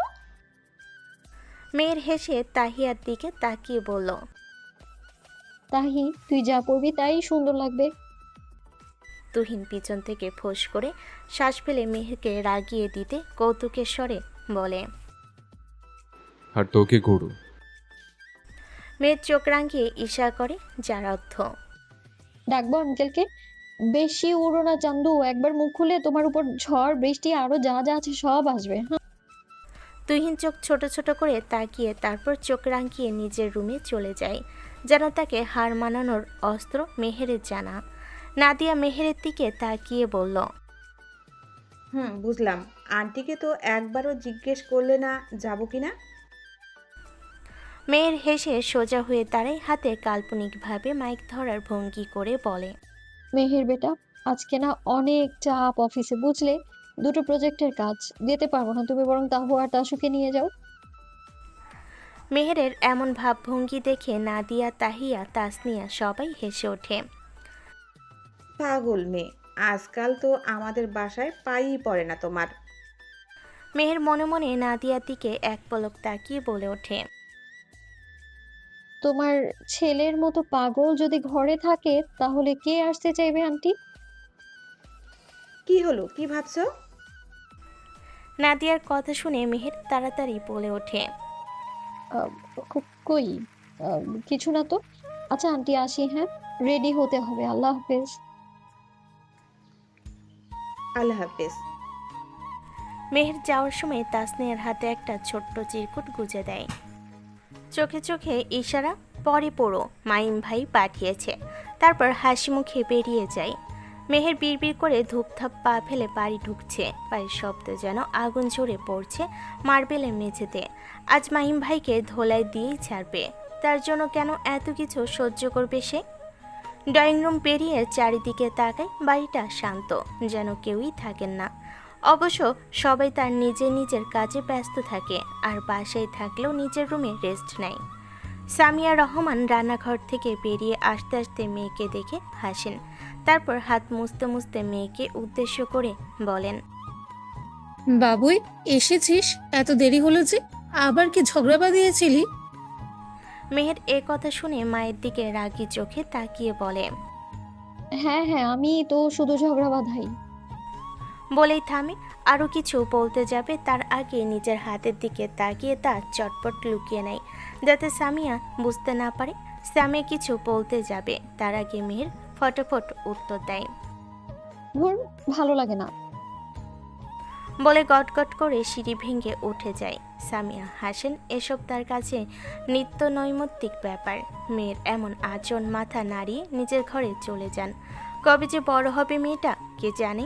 মেহের হেসে তাহিয়ার দিকে তাকিয়ে বলল, তাহি, তুই যা পরবি তাই সুন্দর লাগবে। তুহিন পিছন থেকে ফোঁস করে শ্বাস ফেলে মেহেরকে রাগিয়ে দিতে কৌতুকের স্বরে বলে, আর তোকে গরু। মেয়ের চোখ রাঙিয়ে ইশারা করে, যার অর্থ ডাকবো আঙ্কেলকে? বেশি উড়ো না চান্দু, একবার মুখ খুলে তোমার উপর ঝড় বৃষ্টি আরো যা যা আছে সব আসবে, হ্যাঁ? তুহিন চোখ ছোট ছোট করে তাকিয়ে তারপর চোখ রাঙিয়ে নিজের রুমে চলে যায়, যেন তাকে হার মানানোর অস্ত্র মেহেরের জানা। নাদিয়া মেহেরের দিকে তাকিয়ে বলল, বুঝলাম। আন্টিকে তো একবারও জিজ্ঞেস করলে না যাবো কিনা? মেয়ের হেসে সোজা হয়ে দাঁড়ায়, হাতে কাল্পনিকভাবে মাইক ধরার ভঙ্গি করে বলে, মেহের বেটা, আজকে না অনেক চাপ অফিসে, বুঝলে? 2টো প্রজেক্টের কাজ, যেতে পারবো না। তুমি বরং তাহু আর তাসুকে নিয়ে যাও। মেহেরের এমন ভাবভঙ্গি দেখে নাদিয়া, তাহিয়া, তাসনিয়া সবাই হেসে ওঠে। পাগল মেয়ে, আজকাল তো আমাদের বাসায় পাই পড়ে না তোমার। মেহের মনে মনে নাদিয়ার দিকে এক পলক তাকিয়ে বলে ওঠে, তোমার ছেলের মতো পাগল যদি ঘরে থাকে তাহলে কে আসতে চাইবে আন্টি? কি হলো, কি ভাবছো? নাদিয়ার কথা শুনে মেহের তাড়াতাড়ি বলে ওঠে, আহ, কই, কিছু না তো। আচ্ছা আন্টি, আসি, হ্যাঁ? রেডি হতে হবে। আল্লাহ হাফেজ। আল্লাহ হাফেজ। মেহের যাওয়ার সময় তাসনিয়ার হাতে একটা ছোট্ট চিরকুট গুজে দেয়। চোখে চোখে ইশারা, পরে পড়ো, মাইম ভাই পাঠিয়েছে। তারপর হাসি মুখে বেরিয়ে যায়। মেহের বিড়বিড় করে ধূপধাপ পা ফেলে বাড়ি ঢুকছে। পায়ের শব্দ যেন আগুন ঝরে পড়ছে মার্বেলের মেঝেতে। আজ মাহিম ভাইকে ধোলাই দিয়েই ছাড়বে। তার জন্য কেন এত কিছু সহ্য করবে সে? ড্রয়িং রুম পেরিয়ে চারিদিকে তাকায়, বাড়িটা শান্ত, যেন কেউই থাকেন না। অবশ্য সবাই তার নিজের নিজের কাজে ব্যস্ত থাকে, আর বাসায় থাকলেও নিজের রুমে রেস্ট নেয়। সামিয়া রহমান রান্নাঘর থেকে বেরিয়ে আসতে আসতে মেয়েকে দেখে হাসেন। তারপর হাত মুছতে মুছতে মেয়েকে উদ্দেশ্য করে বলেন, বাবুই, এসেছিস? এত দেরি হলো যে, আবার কি ঝগড়া বাঁধিয়েছিলি? মেহের এ কথা শুনে মায়ের দিকে রাগী চোখে তাকিয়ে বলে, হ্যাঁ হ্যাঁ, আমি তো শুধু ঝগড়া বাঁধাই। বলেই থামে। আরও কিছু বলতে যাবে তার আগে নিজের হাতের দিকে তাকিয়ে তা চটপট লুকিয়ে নেয়, যাতে সামিয়া বুঝতে না পারে। সামিয়া কিছু বলতে যাবে তার আগে মেহের ফটাফট উত্তর দেয়, ধুর, ভালো লাগে না। বলে গটগট করে সিঁড়ি ভেঙে উঠে যায়। সামিয়া হাসেন, এসব তার কাছে নিত্য নৈমিত্তিক ব্যাপার। মেয়ের এমন আচরণ মাথা নাড়িয়ে নিজের ঘরে চলে যান। কবে যে বড় হবে মেয়েটা কে জানে।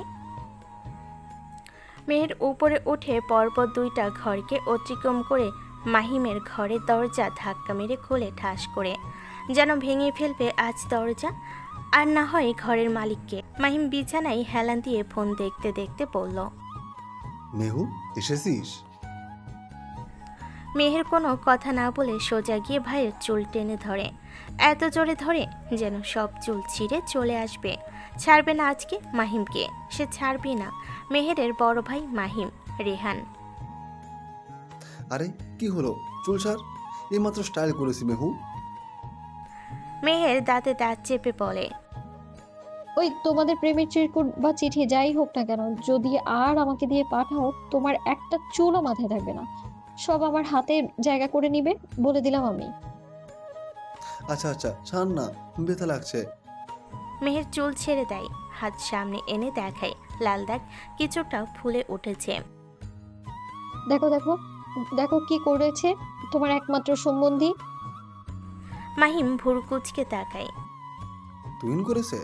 মেয়ের উপরে উঠে পরপর 2টা ঘরকে অতিক্রম করে মাহিমের ঘরের দরজা ধাক্কা মেরে খুলে ঠাস করে, যেন ভেঙে ফেলবে আজ দরজা, আর না হয় ঘরের মালিককে। মাহিম বিছানায় হেলান দিয়ে ফোন দেখতে দেখতে বলল, মেহু এসেছিস? মেহের কোনো কথা না বলে সোজা গিয়ে ভাইয়ের চুল টেনে ধরে, এত জোরে ধরে যেন সব চুল ছিঁড়ে চলে আসবে। ছাড়বে না আজকে মাহিমকে, সে ছাড়বে না। মেহেরের বড় ভাই মাহিম, রেহান। আরে কি হলো, চুল ছাড়, এইমাত্র স্টাইল করেছি মেহু। মেহের দাঁতে দাঁত চেপে বলে, ওই তোমাদের প্রেমের চিরকুট বা চিঠি যাই হোক না কেন, যদি আর আমাকে দিয়ে পাঠাও, তোমার একটা চুলও মাথায় থাকবে না, সব আমার হাতে জায়গা করে নিবে, বলে দিলাম আমি। আচ্ছা আচ্ছা ছাড় না, ব্যথা লাগছে। মেহের চুল ছেড়ে দেয়, হাত সামনে এনে দেখায় লাল দাগ কিছুটা ফুলে উঠেছে। দেখো দেখো দেখো কি করেছে তোমার একমাত্র সম্বন্ধী। মাহিম ভুরু কুচকে তাকায়। তুইন করেছে?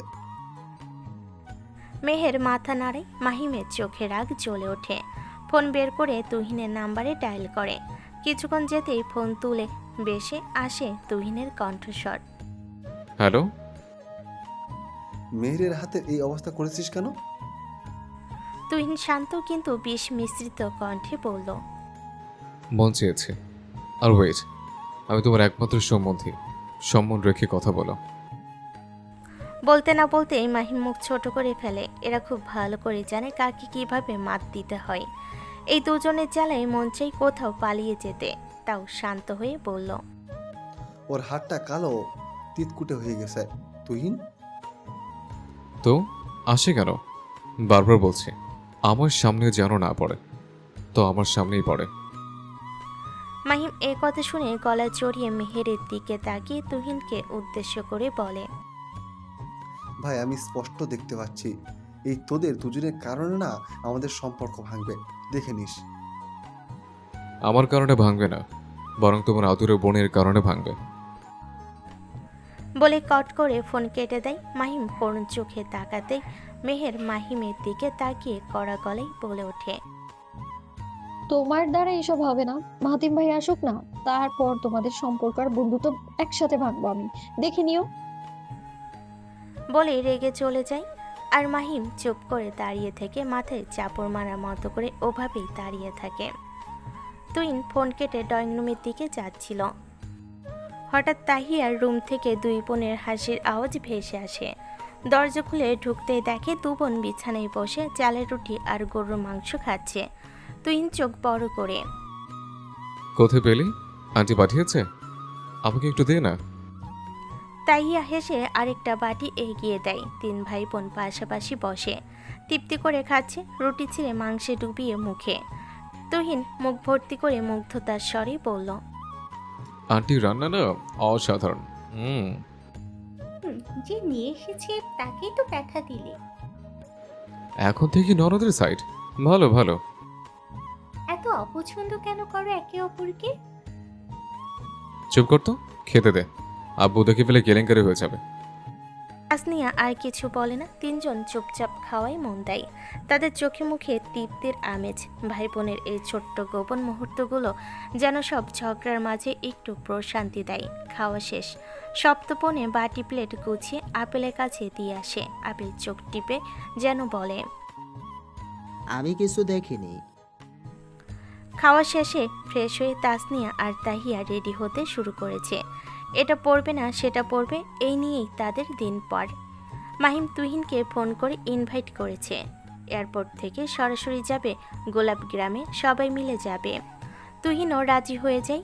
মেহের মাথা নাড়ে, মাহিমের চোখে রাগ জ্বলে ওঠে। ফোন বের করে তুহিনের নাম্বারে ডায়াল করে। কিছুক্ষণ যেতেই ফোন তুলে বেশে আসে তুহিনের কণ্ঠস্বর। হ্যালো। মেহেরের হাতের এই অবস্থা করেছিস কেন? তুহিন শান্ত কিন্তু বিষ মিশ্রিত কণ্ঠে বলল, মন চেয়েছে। আর ওয়েট, আমি তোমার একমাত্র সম্বন্ধী, সম্মান রেখে কথা বলো। বলতে না বলতেই মাহিম মুখ ছোট করে ফেলে। এরা খুব ভালো করে জানে কাকে কিভাবে মাত দিতে হয়। এই দুজনের জ্বালায় মন চাই কোথাও পালিয়ে যেতে, তাও শান্ত হয়ে বলল, ওর হাতটা কালো তিতকুটে হয়ে গেছে। তুহিন তো আসে কেন? বারবার বলছি আমার সামনে যেন না পড়ে, তো আমার সামনেই পড়ে। মাহিম এ কথা শুনে গলা জড়িয়ে মেহেরের দিকে তাকিয়ে তুহিনকে উদ্দেশ্য করে বলে, ভাই আমি স্পষ্ট দেখতে পাচ্ছি এই তোদের দুজনের কারণে না আমাদের সম্পর্ক ভাঙবে, দেখে নিস। আমার কারণে ভাঙবে না, বরং তোমার আদুরে বোনের কারণে ভাঙবে। বলে কট করে ফোন কেটে দেয়। মাহিম করুণ চোখে তাকাতেই মেহের মাহিমের দিকে তাকিয়ে কড়া গলায় বলে ওঠে, তোমার দ্বারা এসব হবে না, মাহাতিম ভাই আসুক না, তারপর তোমাদের সম্পর্ক আর বন্ধুত্ব একসাথে ভাঙবো আমি, দেখে নিও। বলে রেগে চলে যায়। আর মাহিম চুপ করে দাঁড়িয়ে থেকে মাথায় চাপড় মারার মতো করে ওভাবেই দাঁড়িয়ে থাকে। তুহিন ফোন কেটে ড্রয়িং রুমের দিকে যাচ্ছিল। হঠাৎ তাহিয়ার রুম থেকে 2 বোনের হাসির আওয়াজ ভেসে আসে। দরজা খুলে ঢুকতেই দেখে 2 বোন বিছানায় বসে চালের রুটি আর গরুর মাংস খাচ্ছে। তুহিন চোখ বড় করে, কোথায় পেলি? আন্টি পাঠিয়েছে? আমাকে একটু দে না। তাহিয়া হেসে আরেকটা বাটি এগিয়ে দেয়। 3 ভাই বোন পাশাপাশি বসে তৃপ্তি করে খাচ্ছে, রুটি ছিঁড়ে মাংসে ডুবিয়ে মুখে। তুহিন মুখ ভর্তি করে মুগ্ধতার স্বরে বলল, আন্টি রান্না না অসাধারণ। যে নিয়ে এসেছে তাকেই তো দেখা দিলে। এখন থেকে ননদের সাইড। ভালো ভালো। এত অপছন্দ কেন করো একে অপরকে? চুপ কর তো, খেতে দে, আব্বু দেখে ফেলে কেলেঙ্কারি হয়ে যাবে। তাসনিয়া আর কিছু বলে না। 3 জন চুপচাপ খাওয়াই মন দেয়। তাদের চোখে মুখে তৃপ্তির আমেজ। ভাই বোনের এই ছোট্ট গোপন মুহূর্তগুলো যেন সব ঝগড়ার মাঝে একটু প্রশান্তি দেয়। খাওয়া শেষ। সপ্তপনে বাটি প্লেট গুছিয়ে আপেলের কাছে দিয়ে আসে। আপেল চোখ টিপে যেন বলে, আমি কিছু দেখিনি। খাওয়া শেষে ফ্রেশ হয়ে তাসনিয়া আর তাহিয়া রেডি হতে শুরু করেছে। এটা পড়বে না সেটা পড়বে, এই নিয়েই তাদের দিন পর। মাহিম তুহিনকে ফোন করে ইনভাইট করেছে। এয়ারপোর্ট থেকে সরাসরি যাবে গোলাপ গ্রামে, সবাই মিলে যাবে। তুহিনও রাজি হয়ে যায়।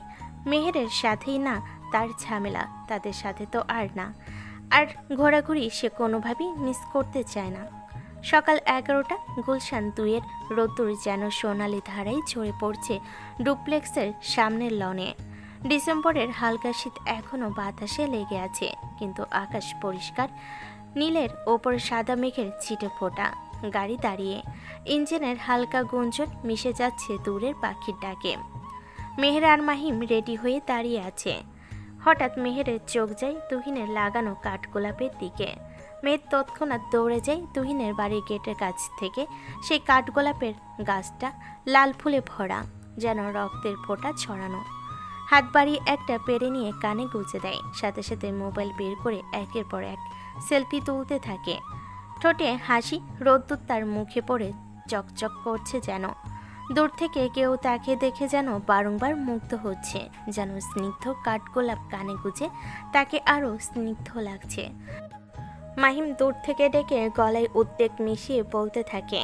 মেহেরের সাথেই না তার ঝামেলা, তাদের সাথে তো আর না। আর ঘোরাঘুরি সে কোনোভাবেই মিস করতে চায় না। সকাল 11টা, গুলশান 2-এর রোদ্দুর যেন সোনালি ধারায় ঝরে পড়ছে ডুপ্লেক্সের সামনের লনে। ডিসেম্বরের হালকা শীত এখনও বাতাসে লেগে আছে, কিন্তু আকাশ পরিষ্কার। নীলের ওপর সাদা মেঘের ছিটে ফোটা। গাড়ি দাঁড়িয়ে, ইঞ্জিনের হালকা গুঞ্জন মিশে যাচ্ছে দূরের পাখির ডাকে। মেহের আর মাহিম রেডি হয়ে দাঁড়িয়ে আছে। হঠাৎ মেহেরের চোখ যায় তুহিনের লাগানো কাঠগোলাপের দিকে। মেহের তৎক্ষণাৎ দৌড়ে যায় তুহিনের বাড়ির গেটের কাছ থেকে। সেই কাঠগোলাপের গাছটা লাল ফুলে ভরা, যেন রক্তের ফোঁটা ছড়ানো। হাত বাড়িয়ে একটা পেরে নিয়ে কানে গুঁজে দেয়, সাথে সাথে মোবাইল বের করে একের পর এক সেলফি তুলতে থাকে। ঠোঁটে হাসি, রোদ্দুর তার মুখে পড়ে চকচক করছে যেন। দূর থেকে কেউ তাকে দেখে যেন বারংবার মুগ্ধ হচ্ছে, যেন স্নিগ্ধ কাঠগোলাপ কানে গুঁজে তাকে আরও স্নিগ্ধ লাগছে। মাহিম দূর থেকে ডেকে গলায় উদ্বেগ মিশিয়ে বলতে থাকে,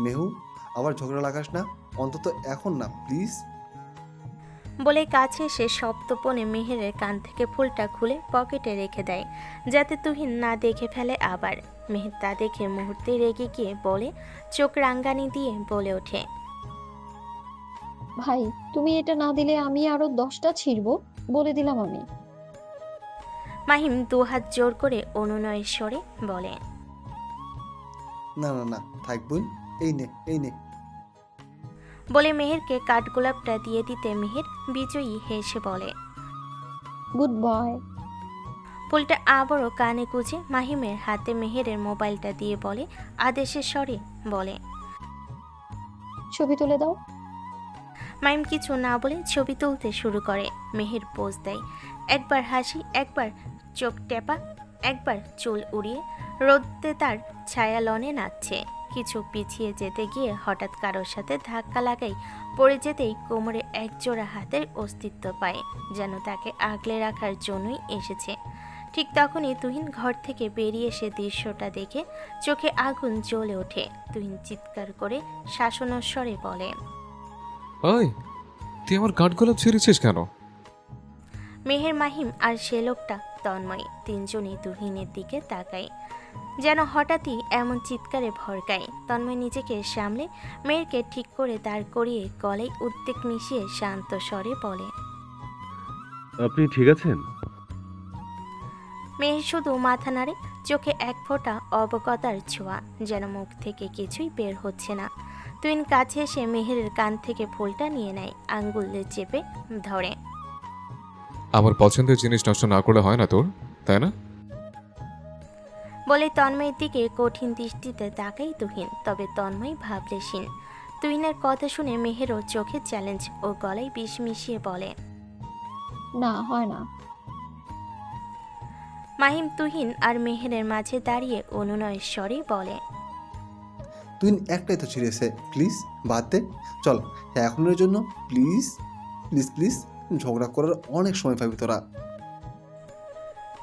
মেহু, আবার ঝগড়া লাগাস না, অন্তত এখন না প্লিজ। বলে কাছে এসে সপ্তপনে মেহেরের কান থেকে ফুলটা খুলে পকেটে রেখে দেয়, যাতে তুহিন না দেখে ফেলে। আবার মেহের তা দেখে মুহূর্তে রেগে গিয়ে বলে, চোখ রাঙ্গানি দিয়ে বলে ওঠে, ভাই তুমি এটা না দিলে আমি আরো 10টা ছিড়বো, বলে দিলাম আমি। মাহিম দুহাত জোর করে অনুনয়ের স্বরে বলে, না না না, থাক বোন, এই নে এই নে। বলে মেহেরকে কাঠগোলাপটা দিয়ে দিতে মেহের বিজয়ী হেসে বলে, গুড বয়। ফুলটা আবারও কানে গুঁজে মাহিমের হাতে মেহেরের মোবাইলটা দিয়ে বলে, আদেশের স্বরে বলে, ছবি তুলে দাও। মাহিম কিছু না বলে ছবি তুলতে শুরু করে। মেহের পোজ দেয়, একবার হাসি, একবার চোখ টেপা, একবার চুল উড়িয়ে রোদে তার ছায়া লনে নাচছে। কিছু পিছিয়ে যেতে গিয়ে হঠাৎ কারোর সাথে ধাক্কা লাগাই পড়ে যেতেই কোমরে একজোড়া হাতের অস্তিত্ব পায়, যেন তাকে আগলে রাখার জন্যই এসেছে। ঠিক তখনই তুহিন ঘর থেকে বেরিয়ে এসে দৃশ্যটা দেখে চোখে আগুন জ্বলে ওঠে। তুহিন চিৎকার করে শাসনস্বরে বলে, ওই, তুই আমার কাঠগোলাপ ছিঁড়েছিস কেন? মেহের, মাহিম আর সে লোকটা তন্ময় তিনজনই তুহিনের দিকে তাকায়, যেন হঠাৎই এমন চিৎকারে ভরকায়। তন্ময় নিজেকে সামলে মেয়েরকে ঠিক করে দাঁড় করিয়ে গলায় উদ্বেগ মিশিয়ে শান্ত স্বরে বলে, আপনি ঠিক আছেন? মেহের শুধু মাথা নাড়ে, চোখে এক ফোঁটা অবগতার ছোঁয়া, যেন মুখ থেকে কিছুই বের হচ্ছে না। তুহিন কাছে এসে মেহেরের কান থেকে ফুলটা নিয়ে নেয়, আঙ্গুলে চেপে ধরে। আমার পছন্দের জিনিস নষ্ট না করলে হয় না তোর, তাই না? বলে তন্ময়ের দিকে কঠিন দৃষ্টিতে তাকাই তুহিন, তবে তন্ময় ভাবলেশীন। তুহিনের কথা শুনে মেহেরও চোখে চ্যালেঞ্জ ও গলায় বিষ মিশিয়ে বলে, না হয় না। মাহিম তুহিন আর মেহেরের মাঝে দাঁড়িয়ে অনুনয়ের স্বরে বলে, তুই একটাই তো ছিঁড়েছে, প্লিজ বাদ দে, চল এখনের জন্য, প্লিজ প্লিজ প্লিজ। ঝগড়া করার অনেক সময় পাবি তোরা।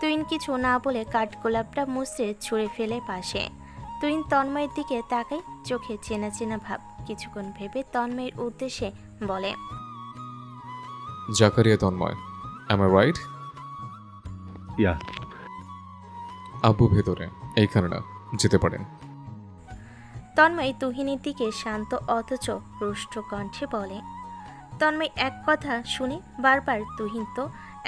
তুহিন কিছু না বলে কাঠগোলাপটা মুছড়ে ছুঁড়ে ফেলে পাশে। তুহিন তন্ময়ের দিকে তাকাই, চোখে চেনা চেনা ভাব। কিছুক্ষণ ভেবে তন্ময়ের উদ্দেশ্যে বলে, Zakaria Tanmoy, am I right? ইয়া। আব্বু ভেতরে, এইখানে না, যেতে পারেন। তন্ময় তুহিনের দিকে শান্ত অথচ রুষ্ট কণ্ঠে বলে। তন্ময় এক কথা শুনে বারবার তুহিন তো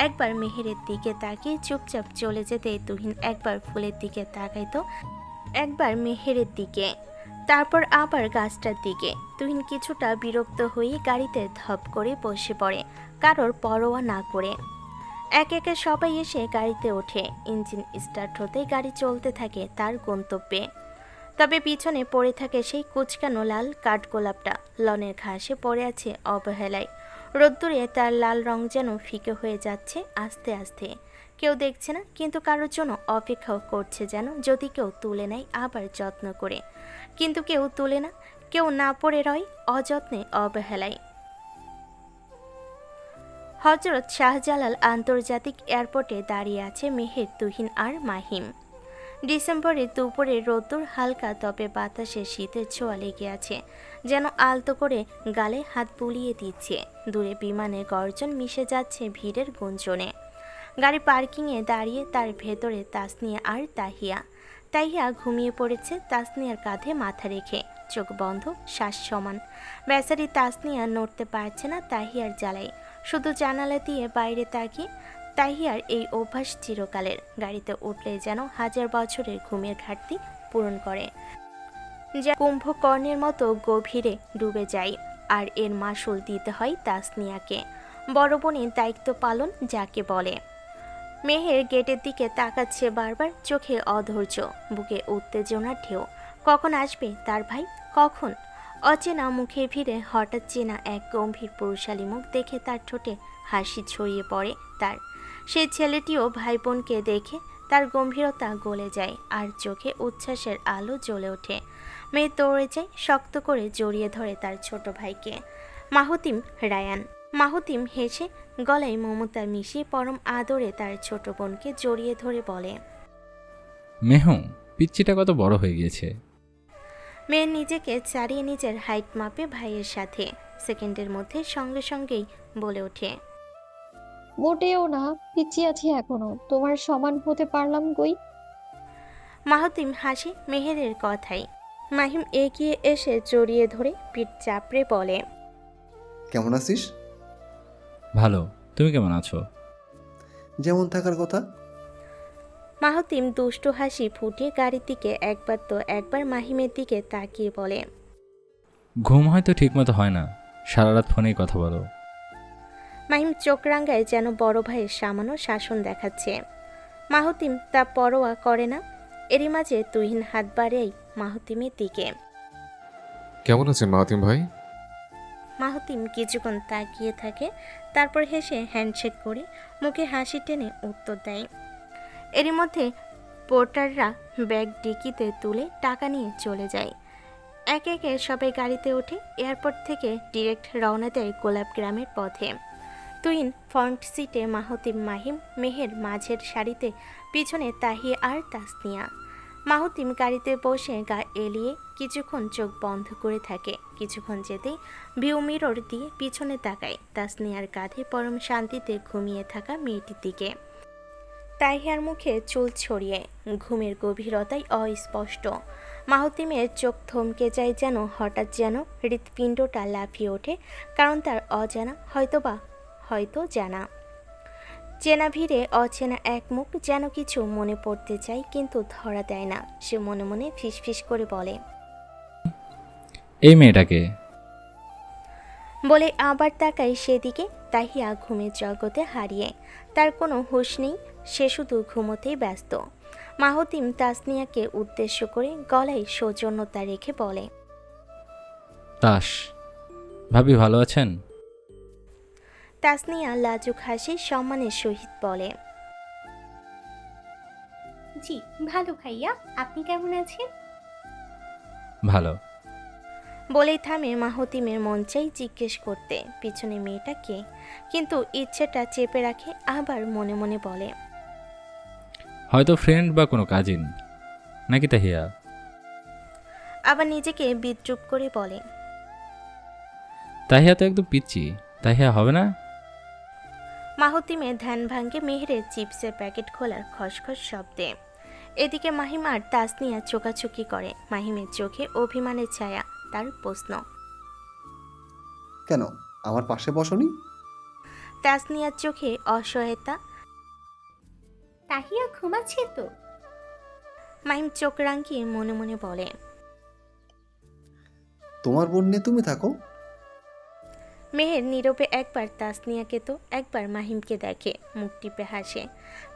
একবার মেহেরের দিকে তাকিয়ে চুপচাপ চলে যেতে তুহিন একবার ফুলের দিকে তাকাইতো, একবার মেহেরের দিকে, তারপর আবার গাছটার দিকে। তুহিন কিছুটা বিরক্ত হয়ে গাড়িতে ধপ করে বসে পড়ে, কারোর পরোয়া না করে। এক একে সবাই এসে গাড়িতে ওঠে। ইঞ্জিন স্টার্ট হতে গাড়ি চলতে থাকে তার গন্তব্যে। তবে পিছনে পড়ে থাকে সেই কুচকানো লাল কাঠগোলাপটা, লনের ঘাসে পড়ে আছে অবহেলায়। রোদ্দুরে তার লাল রং যেন ফিকে হয়ে যাচ্ছে আস্তে আস্তে। কেউ দেখছে না, কিন্তু কারোর জন্য অপেক্ষাও করছে, যেন যদি কেউ তুলে নেয় আবার যত্ন করে। কিন্তু কেউ তুলে না, কেউ না পড়ে রয় অযত্নে অবহেলায়। হযরত শাহজালাল আন্তর্জাতিক এয়ারপোর্টে দাঁড়িয়ে আছে মেহের, তুহিন আর মাহিম। ডিসেম্বরের দুপুরে রোদ্দুর হালকা, তবে বাতাসে শীতের ছোঁয়া লেগে আছে, যেন আলতো করে গালে হাত বুলিয়ে দিচ্ছে। দূরে বিমানের গর্জন মিশে যাচ্ছে ভিড়ের গুঞ্জনে। গাড়ি পার্কিংয়ে দাঁড়িয়ে, তার ভেতরে তাসনিয়া আর তাহিয়া। তাহিয়া ঘুমিয়ে পড়েছে তাসনিয়ার কাঁধে মাথা রেখে, চোখ বন্ধ, শ্বাস সমান। বেচারি তাসনিয়া নড়তে পারছে না তাহিয়ার জ্বালায়, শুধু জানালা দিয়ে বাইরে তাকিয়ে। তাহিয়ার এই অভ্যাস চিরকালের, গাড়িতে উঠলে যেন 1000 বছরের ঘুমের ঘাটতি পূরণ করে, যা কুম্ভকর্ণের মতো গভীরে ডুবে যায়। আর এর মাসুল দিতে হয় তাসনিয়াকে, বড় বোনের দায়িত্ব পালন যাকে বলে। মেহের গেটের দিকে তাকাচ্ছে বারবার, চোখে অধৈর্য, বুকে উত্তেজনার ঢেউ। কখন আসবে তার ভাই, কখন? অচেনা মুখে ভিড়ে হঠাৎ চেনা এক গম্ভীর পুরুষালী মুখ দেখে তার ঠোঁটে হাসি ছড়িয়ে পড়ে তার। সেই ছেলেটিও ভাই বোনকে দেখে তার গম্ভীরতা গলে যায় আর চোখে উচ্ছ্বাসের আলো জ্বলে ওঠে। মেয়ে দৌড়ে যায়, শক্ত করে জড়িয়ে ধরে তার ছোট ভাইকে, মাহুতিম রায়ান। মাহুতিম হেসে গলায় মমতা মিশিয়ে পরম আদরে তার ছোট বোনকে জড়িয়ে ধরে বলে, মেহু, পিচ্চিটা কত বড় হয়ে গিয়েছে। মেয়ে নিজেকে চারিয়ে নিজের হাইট মাপে ভাইয়ের সাথে, সেকেন্ডের মধ্যে সঙ্গে সঙ্গেই বলে ওঠে, মোটেও না, পিচ্ছি আছি এখনো, তোমার সমান হতে পারলাম কই। মাহুতিম হাসে মেহেরের কথাই। মাহিম এগিয়ে এসে জড়িয়ে ধরে পিঠ চাপড়ে বলে, কেমন আছিস? ভালো, তুমি কেমন আছো? যেমন থাকার কথা। মাহুতিম দুষ্টু হাসি ফুটিয়ে গাড়ির দিকে একবার তো একবার মাহিমের দিকে তাকিয়ে বলে, ঘুম হয়তো ঠিকমতো হয় না, সারা রাত ফোনেই কথা বলো। মাহিম চোখ রাঙ্গায় যেন বড় ভাইয়ের সামান্য শাসন দেখাচ্ছে। মাহুতিম তা পরোয়া করে না। এরই মাঝে তুহিন হাত বাড়িয়েই মাহুতিমের দিকে। কেমন আছেন মাহাতিম ভাই? মাহুতিম কিছুক্ষণ তাকিয়ে থাকে, তারপর হেসে হ্যান্ডশেক করে মুখে হাসি টেনে উত্তর দেয়। এরই মধ্যে পোর্টাররা ব্যাগ ডিকিতে তুলে টাকা নিয়ে চলে যায়। একে একে সবাই গাড়িতে ওঠে। এয়ারপোর্ট থেকে ডিরেক্ট রওনা দেয় গোলাপ গ্রামের পথে। তুহিন ফ্রন্ট সিটে, মাহুতিম মাহিম মেহের মাঝের সারিতে, পিছনে তাহিয়া আর তাসনিয়া। মাহুতিম গাড়িতে বসে গা এলিয়ে কিছুক্ষণ চোখ বন্ধ করে থাকে। কিছুক্ষণ যেতেই ভিউ মিরর দিয়ে পিছনে তাকায় তাসনিয়ার কাঁধে পরম শান্তিতে ঘুমিয়ে থাকা মেয়েটির দিকে। তাহিয়ার মুখে চুল ছড়িয়ে, ঘুমের গভীরতায় অস্পষ্ট। মাহুতিমের চোখ থমকে যায় যেন, হঠাৎ যেন হৃৎপিণ্ডটা লাফিয়ে ওঠে, কারণ তার অজানা, হয়তো জানা। চেনা ভিড়ে অচেনা এক মুখ, যেন কিছু মনে পড়তে চায় কিন্তু ধরা দেয় না। সে মনে মনে ফিসফিস করে বলে, এই মেয়েটাকে। বলে আবার তাকায় সেদিকে। তাহিয়া ঘুমের জগতে হারিয়ে, তার কোনো হুঁশ নেই, সে শুধু ঘুমোতেই ব্যস্ত। মাহুতিম তাসনিয়াকে উদ্দেশ্য করে গলায় সৌজন্যতা রেখে বলে, তাস, ভাবি ভালো আছেন? তাসনিয়া লাজুক হাসি সম্মানের সহিত বলে, জি ভালো ভাইয়া, আপনি কেমন আছেন? ভালো। বলেই থামে। মাহুতিমের মন চাই জিজ্ঞেস করতে পিছনে মেয়েটা কে, কিন্তু ইচ্ছেটা চেপে রাখে। আবার মনে মনে বলে, হয়তো ফ্রেন্ড বা কোনো কাজিন, নাকি তাহিয়া? আবার নিজেকে বিদ্রুপ করে বলে, তাহিয়া তো একদম পিচ্ছি, তাহিয়া হবে না। মাহুতিমের ধ্যান ভাঙ্গে মেহেরের চিপসের প্যাকেট খোলার খসখস শব্দে। এদিকে মাহিম আর তাসনিয়া চোকাচুকি করে। মাহিমের চোখে অভিমানের ছায়া। তার প্রশ্ন, কেন আমার পাশে বসনি? তাসনিয়ার চোখে অসহায়তা। তাহিয়া ঘুমাচ্ছে তো। মাহিম চোখ রাঙিয়ে মনে মনে বলে, তোমার বোন নিয়ে তুমি থাকো। মেহের নীরবে একবার তাসনিয়াকে তো একবার মাহিমকে দেখে, মুখ টিপে হাসে।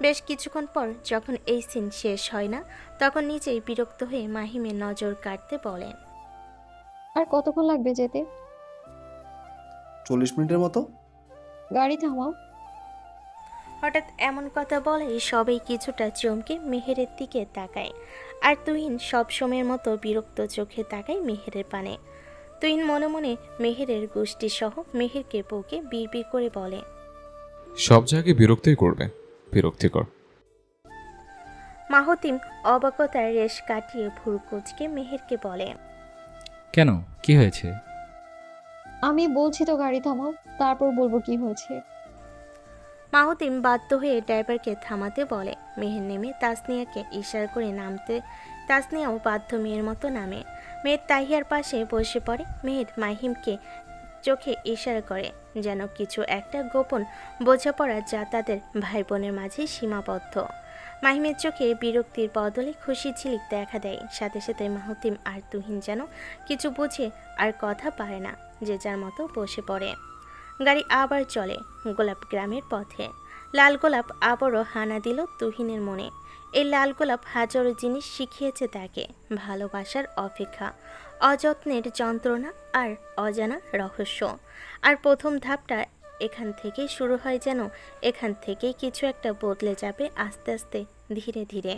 বেশ কিছুক্ষণ পর যখন এই সিন শেষ হয় না, তখন নিজেই বিরক্ত হয়ে মাহিমের নজর কাটতে বলে, আর কতক্ষণ লাগবে যেতে? 40 মিনিটের মতো। গাড়ি থামাও। হঠাৎ এমন কথা বলে সবাই কিছুটা চমকে মেহেরের দিকে তাকায়। আর তুহিন সবসময়ের মতো বিরক্ত চোখে তাকায় মেহেরের পানে। তুহিন মনে মনে মেহেরের গোষ্ঠী সহ মেহেরকে বউকে বিড়বিড় করে বলে, সব জায়গায় বিরক্তিই করবে, বিরক্তিকর। মাহুতিম অবাকতার রেশ কাটিয়ে ভুরু কুঁচকে মেহেরকে বলে, কেন, কি হয়েছে? আমি বলছি তো গাড়ি থামাও, তারপর বলবো কি হয়েছে। মাহুতিম বাধ্য হয়ে ড্রাইভারকে থামাতে বলে। মেহের নেমে তাসনিয়াকে ইশারা করে নামতে তাসনিয়াও বাধ্য মেয়ের মতো নামে। মেয়ের তাহিয়ার পাশে বসে পড়ে। মেহের মাহিমকে চোখে ইশারা করে, যেন কিছু একটা গোপন বোঝাপড়া যা তাদের ভাই বোনের মাঝে সীমাবদ্ধ। মাহিমের চোখে বিরক্তির বদলে খুশি ঝিলিক দেখা দেয়। সাথে সাথে মাহতিম আর তুহিন যেন কিছু বোঝে আর কথা পারে না, যে যার মতো বসে পড়ে। গাড়ি আবার চলে গোলাপ গ্রামের পথে। লাল গোলাপ আবারও হানা দিল তুহিনের মনে। এই লাল গোলাপ হাজারো জিনিস শিখিয়েছে তাকে, ভালোবাসার অপেক্ষা, অযত্নের যন্ত্রণা আর অজানা রহস্য। আর প্রথম ধাপটা এখান থেকেই শুরু হয়, যেন এখান থেকেই কিছু একটা বদলে যাবে আস্তে আস্তে, ধীরে ধীরে।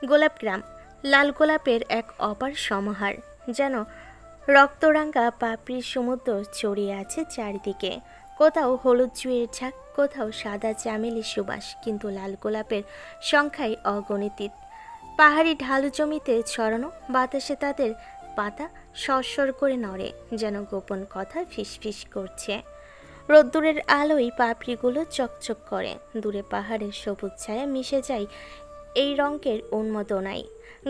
গোলাপ গ্রাম লাল গোলাপের এক অপার সমাহার, যেন রক্তরাঙ্গা পাপড়ির সমুদ্র ছড়িয়ে আছে চারিদিকে। কোথাও হলুদ জুঁয়ের ঝাঁক, কোথাও সাদা চামেলি সুবাস, কিন্তু লাল গোলাপের সংখ্যায় অগণিত। পাহাড়ি ঢালু জমিতে ছড়ানো বাতাসে তাদের পাতা সরসর করে নড়ে, যেন গোপন কথা ফিসফিস করছে। রোদ্দুরের আলোয় পাপড়িগুলো চকচক করে। দূরে পাহাড়ের সবুজ ছায়া মিশে যায় এই রঙের উন্মোদনায়।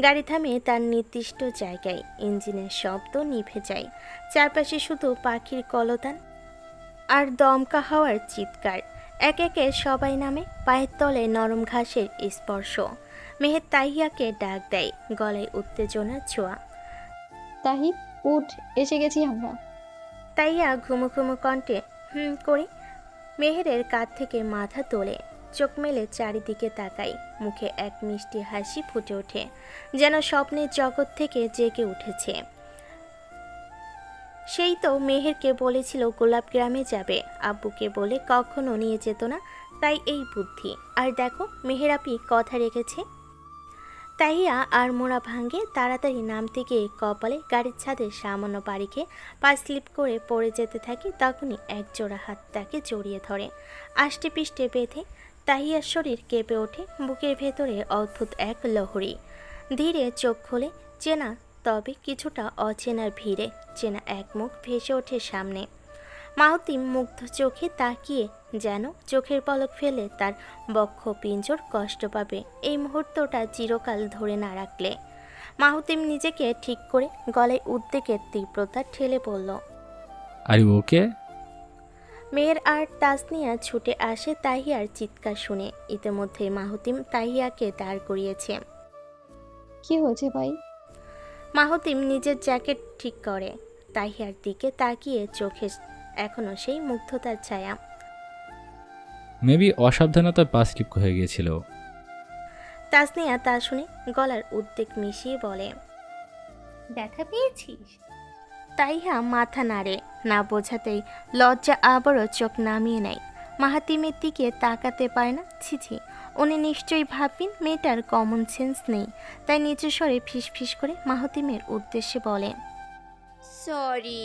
গাড়ি থামে তার নির্দিষ্ট জায়গায়, ইঞ্জিনের শব্দ নিভে যায়। চারপাশে শুধু পাখির কলতান আর দমকা হাওয়ার চিৎকার। এক একে সবাই নামে, পায়ের তলে নরম ঘাসের স্পর্শ। মেহের তাহিয়াকে ডাক দেয়, গলায় উত্তেজনার ছোঁয়া। তাহি, উঠ, এসে গেছি আমরা। তাইয়া ঘুমো ঘুমো কণ্ঠে করে মেহেরের কাঁধ থেকে মাথা তোলে, চোখ মেলে চারিদিকে তাকায়। মুখে এক মিষ্টি হাসি ফুটে ওঠে, যেন স্বপ্নের জগৎ থেকে জেগে উঠেছে। সেই তো মেহেরকে বলেছিল গোলাপ গ্রামে যাবে, আব্বুকে বলে কখনো নিয়ে যেত না, তাই এই বুদ্ধি। আর দেখো মেহেরাপি কথা রেখেছে। তাহিয়া আর মোড়া ভাঙে তাড়াতাড়ি নামতে গিয়ে কপালে গাড়ির ছাদের সামান্য বাড়ি খেয়ে পা স্লিপ করে পড়ে যেতে থাকে। তখনই এক জোড়া হাত তাকে জড়িয়ে ধরে, আষ্টে পিষ্টে বেঁধে। তাহিয়ার শরীর কেঁপে ওঠে, বুকের ভেতরে অদ্ভুত এক লহরী। ধীরে চোখ খোলে, চেনা তবে কিছুটা অচেনার ভিড়ে। চেনা এক মুখ ভেসে ওঠে সামনে। মাহতিম মুগ্ধ চোখে তাকিয়ে যেন চোখের পলক ফেলে তার বক্ষ পিঞ্জর কষ্ট পাবে এই মুহূর্তটা চিরকাল ধরে না রাখলে। মাহতিম নিজেকে ঠিক করে গলায় উদ্বেগের তীব্রতা ঠেলে পড়ল। আর ওকে মেয়ের আর তাসনিয়া ছুটে আসে তাহিয়ার চিৎকার শুনে। ইতিমধ্যে মাহতিম তাহিয়াকে দাঁড় করিয়েছে। কি হয়েছে ভাই? মাহতিম নিজের জ্যাকেট ঠিক করে, তাহিয়ার দিকে তাকিয়ে চোখে এখনো সেই মুগ্ধতার ছায়া। মেবি অসাবধানতায় পা স্লিপ হয়ে গিয়েছিল। তাসনিয়া তা শুনে গলার উদ্বেগ মিশিয়ে বলে, ব্যথা পেয়েছিস? তাইহা মাথা নাড়ে, না বোঝাতেই লজ্জা আবারও চোখ নামিয়ে নেয়। মাহাতিমের দিকে তাকাতে পারে না। ছিছি, উনি নিশ্চয়ই ভাববেন মেয়েটার কমন সেন্স নেই, তাই নিচু স্বরে ফিসফিস করে মাহতিমের উদ্দেশ্যে বলে, সরি।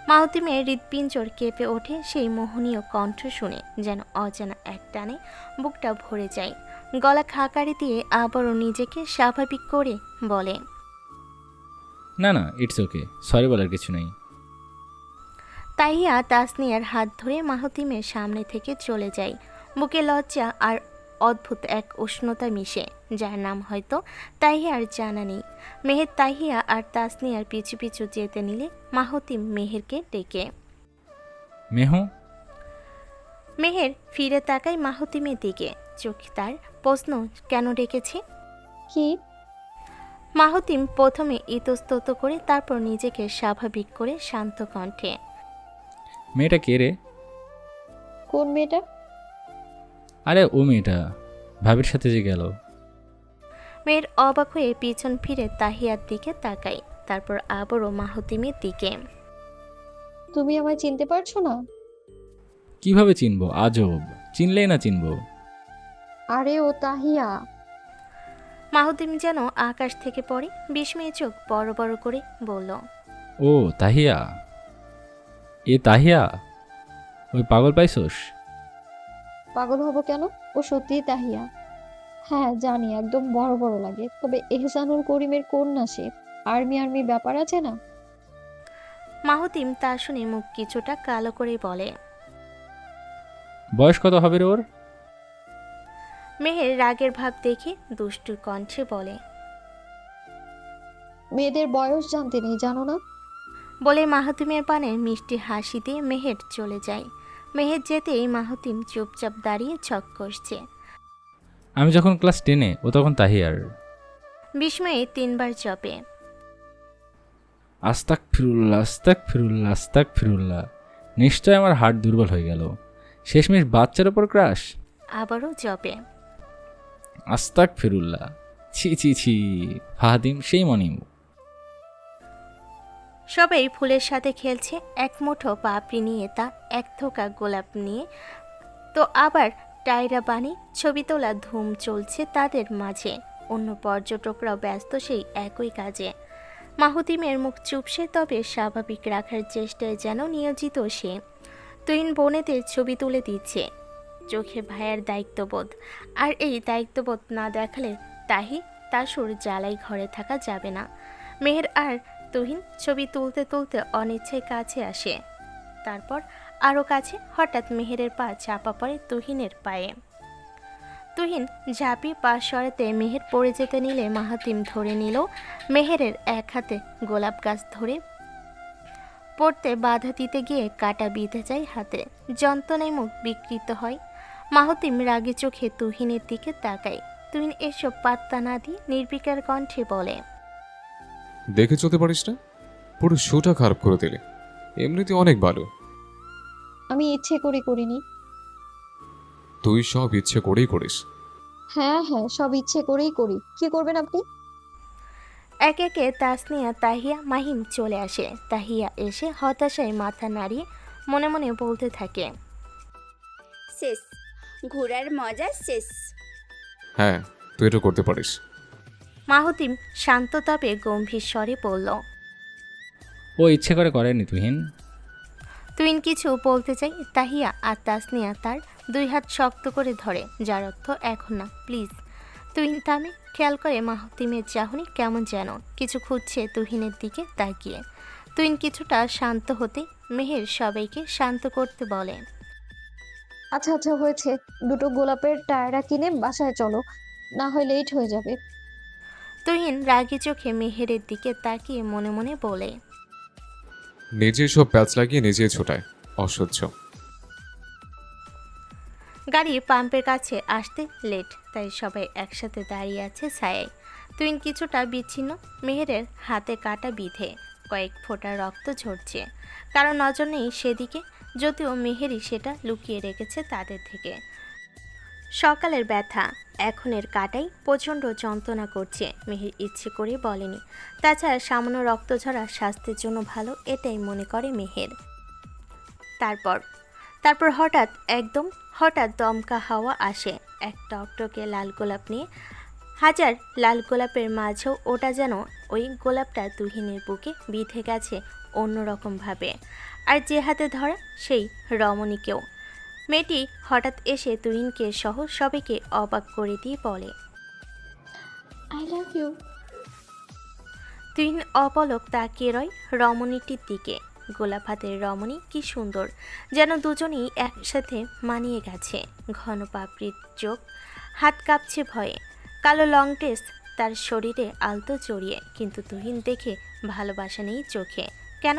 মাহতিমের হৃৎপিঞ্জর কেঁপে ওঠে সেই মোহনীয় কণ্ঠ শুনে, যেন অজানা এক টানে বুকটা ভরে যায়। গলা খাকারি দিয়ে আবারও নিজেকে স্বাভাবিক করে বলে, না না, ইটস ওকে, সরি বলার কিছু নেই। তাহিয়া তাসনিয়ার হাত ধরে মাহতিমের সামনে থেকে চলে যায়। বুকে লজ্জা আর অদ্ভুত এক উষ্ণতা মিশে, যার নাম হয়তো তাহিয়ার জানা নেই। মেহের তাহিয়া আর তাসনিয়ার পিছু পিছু যেতে নিলে মাহতিম মেহেরকে ডেকে। মেহের ফিরে তাকায় মাহতিমের দিকে, চোখ তার প্রশ্ন কেন ডেকেছে। কি? মাহতিম প্রথমে ইতস্তত করে, তারপর নিজেকে স্বাভাবিক করে শান্ত কণ্ঠে, মেয়েটা কে রে? কোন মেয়েটা? আরে ও মেয়েটা ভাবির সাথে যে গেল। মেয়ের অবাক হয়ে পিছন ফিরে তাহিয়ার দিকে তাকাই, তারপর আবারও মাহতিমের দিকে। তুমি আমায় চিনতে পারছো না? কিভাবে চিনবো? আজব, চিনলেই না চিনবো। আরে ও তাহিয়া। মাহতিম যেন আকাশ থেকে পড়ে, বিস্ময়ে চোখ বড় বড় করে বলল, ও তাহিয়া, এ তাহিয়া, ওই পাগল পাইছোস? পাগল হব কেন? ও সত্যিই তাহিয়া। হ্যাঁ জানি, একদম বড় বড় লাগে, তবে এহসানুল করিমের কন্যা সে। আর্মি ব্যাপার আছে না। মাহতিম তা শুনে মুখ কিছুটা কালো করে বলে, বয়স কত হবে রে ওর? মেহের রাগের ভাব দেখে দুষ্টুর কণ্ঠে বলে, মেয়েদের বয়স জানতে নেই, জানো না? বলে মাহতিমের পানে মিষ্টি হাসি দিয়ে মেহের চলে যায়। মেহের যেতেই মাহতিম চুপচাপ দাঁড়িয়ে ছক কষছে। আমি যখন ক্লাস 10-এ, ও তখন তাহিয়ার। বিস্ময়ে 3বার জপে। আস্তাক ফিরুল্লাহ, আস্তাক ফিরুল্লাহ, আস্তাক ফিরুল্লাহ। নিশ্চয় আমার হার্ট দুর্বল হয়ে গেল। শেষমেশ বাচ্চার ওপর ক্রাশ। আবারও জপে। আস্তাক ফিরুল্লাহ। ছি ছি ছি, ফাহাদিম সেই মনিম। সবাই ফুলের সাথে খেলছে। এক মুঠো পাপড়ি নিয়ে তা এক থোকা গোলাপ নিয়ে তো আবার টায়রা বানি ছবি তোলা ধুম চলছে তাদের মাঝে। অন্য পর্যটকরাও ব্যস্ত সেই একই কাজে। মাহুতিমের মুখ চুপসে, তবে স্বাভাবিক রাখার চেষ্টায় যেন নিয়োজিত সে। তুহিন বোনেদের ছবি তুলে দিচ্ছে, চোখে ভাইয়ের দায়িত্ববোধ। আর এই দায়িত্ববোধ না দেখালে তাহি তাসুর জ্বালাই ঘরে থাকা যাবে না। মেহের আর তুহিন ছবি তুলতে তুলতে অনিচ্ছায় কাছে আসে। তারপর আরও কাছে। হঠাৎ মেহেরের পা চাপা পড়ে তুহিনের পায়ে। তুহিন ঝাঁপি পা সরাতে মেহের পড়ে যেতে নিলে মাহাতিম ধরে নিল। মেহেরের এক হাতে গোলাপ গাছ ধরে পড়তে বাধা দিতে গিয়ে কাটা বিঁধে যায় হাতে। যন্ত্রণায় মুখ বিকৃত হয়। মাহাতিম রাগে চোখে তুহিনের দিকে তাকায়। তুহিন এসব পাত্তা না দিয়ে নির্বিকার কণ্ঠে বলে, দেখে চলতে পারিস না? পুরো শোটা খারাপ করে দিলে। এমনিতে অনেক ভালো। আমি ইচ্ছে করে করিনি। তুই সব ইচ্ছে করেই করিস। হ্যাঁ হ্যাঁ, সব ইচ্ছে করেই করি। কি করবেন আপনি? একে একে তাসনিয়া, তাহিয়া, মাহিম চলে আসে। তাহিয়া এসে হতাশায় মাথা নাড়িয়ে মনে মনে বলতে থাকে, শেষ, ঘোরার মজা শেষ। হ্যাঁ, তুই এটা করতে পারিস। মাহুতিম শান্ত তবে গম্ভীর স্বরে বলল। ও ইচ্ছে করে করেনি তুহিন। তুহিন কিছু বলতে চাই, তাহিয়া আর তাসনিয়া তার 2 হাত শক্ত করে ধরে, যার অর্থ এখন না, প্লিজ। তুহিন থামে, খেয়াল করে মাহুতিমের চাহনি কেমন যেন কিছু খুঁজছে তুহিনের দিকে তাকিয়ে। তুহিন কিছুটা শান্ত হতে মেহের সবাইকে শান্ত করতে বলে, আচ্ছা আচ্ছা হয়েছে, 2টো গোলাপের টায়রা কিনে বাসায় চলো, না হয় লেট হয়ে যাবে। তুহিন রাগী চোখে মেহেরের দিকে তাকিয়ে মনে মনে বলে, নিজে সব প্যাচ লাগিয়ে নিজে ছোটায়, অসহ্য। গাড়ি পাম্পের কাছে আসতে লেট, তাই সবাই একসাথে দাঁড়িয়ে আছে ছায়ায়। তুহিন কিছুটা বিচ্ছিন্ন। মেহেরের হাতে কাটা বিঁধে কয়েক ফোঁটা রক্ত ঝরছে। কারণ নজর নেই সেদিকে, যদিও মেহেরই সেটা লুকিয়ে রেখেছে তাদের থেকে। সকালের ব্যথা এখনের কাটাই প্রচণ্ড যন্ত্রণা করছে। মেহের ইচ্ছে করে বলেনি। তাছাড়া সামান্য রক্ত ঝরা স্বাস্থ্যের জন্য ভালো, এটাই মনে করে মেহের। তারপর হঠাৎ দমকা হাওয়া আসে। এক টকটকে লাল গোলাপ নিয়ে। হাজার লাল গোলাপের মাঝেও ওটা যেন ওই গোলাপটা তুহিনের বুকে বিঁধে গেছে অন্যরকমভাবে। আর যে হাতে ধরা সেই রমণীকেও। মেয়েটি হঠাৎ এসে তুহিনকে সহ সবাইকে অবাক করে দিয়ে বলে, আই লাভ ইউ। তুহিন অপলক তাকিয়ে রয় রমণীটির দিকে। গোলাপ হাতের রমণী কি সুন্দর, যেন দুজনেই একসাথে মানিয়ে গেছে। ঘন পাপড়ির চোখ, হাত কাঁপছে ভয়ে। কালো লং ড্রেস তার শরীরে আলতো জড়িয়ে, কিন্তু তুহিন দেখে ভালোবাসা নেই চোখে। কেন?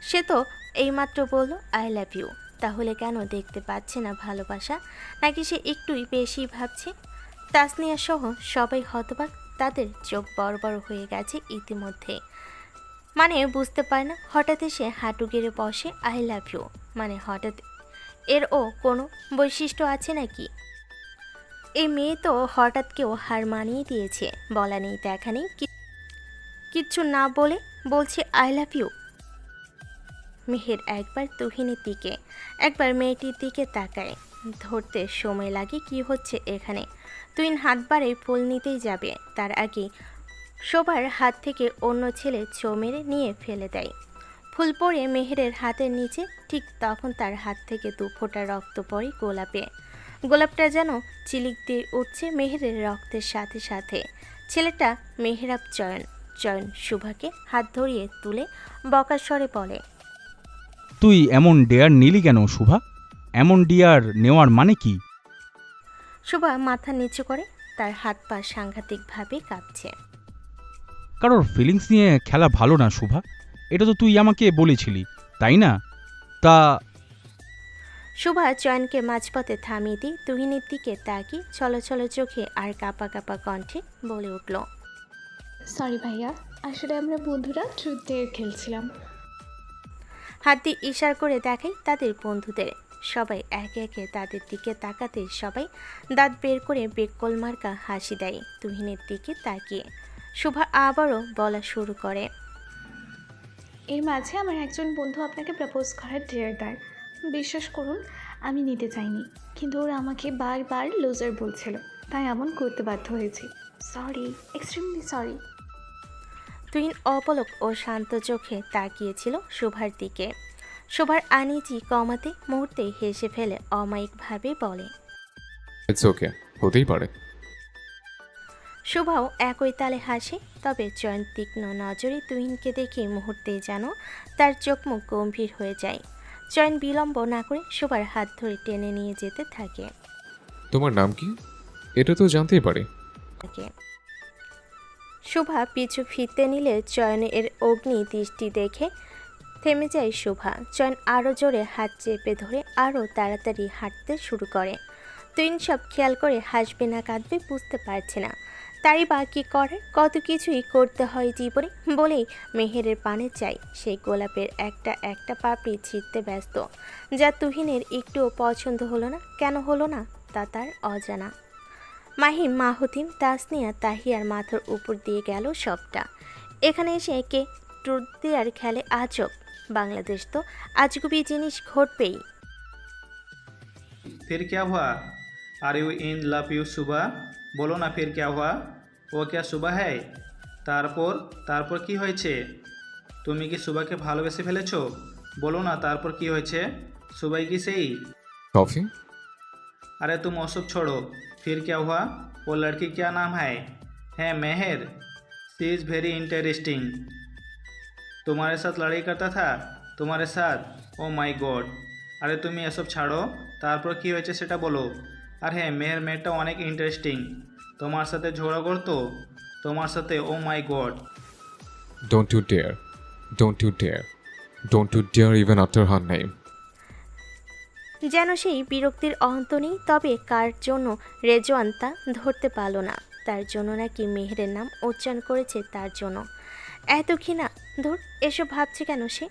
সে তো এইমাত্র বলল আই লাভ ইউ। তাহলে কেন দেখতে পাচ্ছে না ভালোবাসা? নাকি সে একটুই বেশি ভাবছে? তাসনিয়া সহ সবাই হতবাক, তাদের চোখ বড় বড় হয়ে গেছে ইতিমধ্যে। মানে বুঝতে পারে না, হঠাৎ এসে হাঁটু গেড়ে বসে আই লাভ ইউ, মানে হঠাৎ এরও কোনো বৈশিষ্ট্য আছে নাকি? এই মেয়ে তো হঠাৎ কেউ হার মানিয়ে দিয়েছে, বলা নেই দেখা নেই, কিচ্ছু না বলে বলছে আই লাভ ইউ। মেহের একবার তুহিনের দিকে একবার মেয়েটির দিকে তাকায়। ধরতে সময় লাগে কি হচ্ছে এখানে। তুহিন হাত বাড়ে ফুল নিতেই যাবে, তার আগে সবার হাত থেকে অন্য ছেলে ছো মেরে নিয়ে ফেলে দেয়। ফুল পড়ে মেহেরের হাতের নিচে, ঠিক তখন তার হাত থেকে 2 ফোঁটা রক্ত পড়ে গোলাপে। গোলাপটা যেন চিলিক দিয়ে উঠছে মেহেরের রক্তের সাথে সাথে। ছেলেটা মেহরাব চয়ন শুভাকে হাত ধরিয়ে তুলে বকার স্বরে বলে, তুই এমন ডেয়ার নিলি কেন শুভা? এমন ডেয়ার নেওয়ার মানে কি? শুভা মাথা নিচু করে, তার হাত পা সাংঘাতিকভাবে কাঁপছে। কারোর ফিলিংস নিয়ে খেলা ভালো না শুভা, এটা তো তুই আমাকে বলেছিলি, তাই না? তা শুভা চয়নকে মাঝপথে থামিয়ে দিয়ে তুহিনের দিকে তাকিয়ে ছলছল চোখে আর কাঁপা কাঁপা কণ্ঠে বলে উঠল, সরি ভাইয়া, আসলে আমরা বন্ধুরা ট্রুথ ডেয়ার খেলছিলাম। হাত দিয়ে ইশারা করে দেখাই তাদের বন্ধুদের। সবাই একে একে তাদের দিকে তাকাতে সবাই দাঁত বের করে বেকল মার্কা হাসি দেয় তুহিনের দিকে তাকিয়ে। শুভা আবারও বলা শুরু করে, এর মাঝে আমার একজন বন্ধু আপনাকে প্রপোজ করার ডেয়ার দেয়। বিশ্বাস করুন আমি নিতে চাইনি, কিন্তু ওরা আমাকে বারবার লুজার বলছিল, তাই এমন করতে বাধ্য হয়েছি। Sorry, extremely sorry. তুহিন অপলক ও শান্ত চোখে তাকিয়েছিল শুভার দিকে। শুভার আনিজি কমাতে মুহূর্তে হেসে ফেলে অমায়িকভাবে বলে, ইটস ওকে, হতেই পারে। শুভাও একই তালে হাসে। তবে চয়ন তীক্ষ্ণ নজরে তুহিনকে দেখে মুহূর্তে যেন তার চোখ মুখ গম্ভীর হয়ে যায়। চয়ন বিলম্ব না করে শুভার হাত ধরে টেনে নিয়ে যেতে থাকে। তোমার নাম কি? এটা তো জানতেই পারি। শুভা পিছু ফিরতে নিলে চয়নের অগ্নি দৃষ্টি দেখে থেমে যায় শুভা। চয়ন আরও জোরে হাত চেপে ধরে আরও তাড়াতাড়ি হাঁটতে শুরু করে। তুহিন সব খেয়াল করে হাসবে না কাঁদবে বুঝতে পারছে না। তাই বা কী করে, কত কিছুই করতে হয় জীবনে বলেই মেহেরের পানে চাই। সেই গোলাপের একটা একটা পাপড়ি ছিঁড়তে ব্যস্ত, যা তুহিনের একটুও পছন্দ হলো না। কেন হলো না তা তার অজানা। মাহিম, মাহুতিম, তাসনিয়া, তাহিয়ার মাথার উপর দিয়ে গেল সবটা। এখানে এসে কে ট্রুথ দেয়ার খেলে আজব। বাংলাদেশ তো আজগুবি জিনিস ঘটবেই। फिर क्या हुआ? Are you in love you सुबह? बोलो ना फिर क्या हुआ? ও क्या সুবা है? তারপর কি হয়েছে? তুমি কি সুবাকে ভালোবেসে ফেলেছো? বলো না তারপর কি হয়েছে? সুবাই কি সেই? কফি? अरे तुम वो सब छोड़ो, फिर क्या हुआ? वो लड़की क्या नाम है मेहर। सी इज़ वेरी इंटरेस्टिंग। तुम्हारे साथ लड़ाई करता था? तुम्हारे साथ? Oh my God. আরে তুমি এসব ছাড়ো, তারপর কি হয়েছে সেটা বলো। আর হ্যাঁ, মেহের মেয়েটা অনেক ইন্টারেস্টিং। তোমার সাথে ঝগড়া করতো? তোমার সাথে? Oh my god. Don't you dare, don't you dare, don't you dare even after her name. যেন সেই বিরক্তির অন্ত নেই। তবে কার জন্য রেজওয়ান তা ধরতে পারল না। তার জন্য নাকি মেহেরের নাম উচ্চারণ করেছে তার জন্য। এত ঘৃণা, ধুর, এসব ভাবছে কেন সে?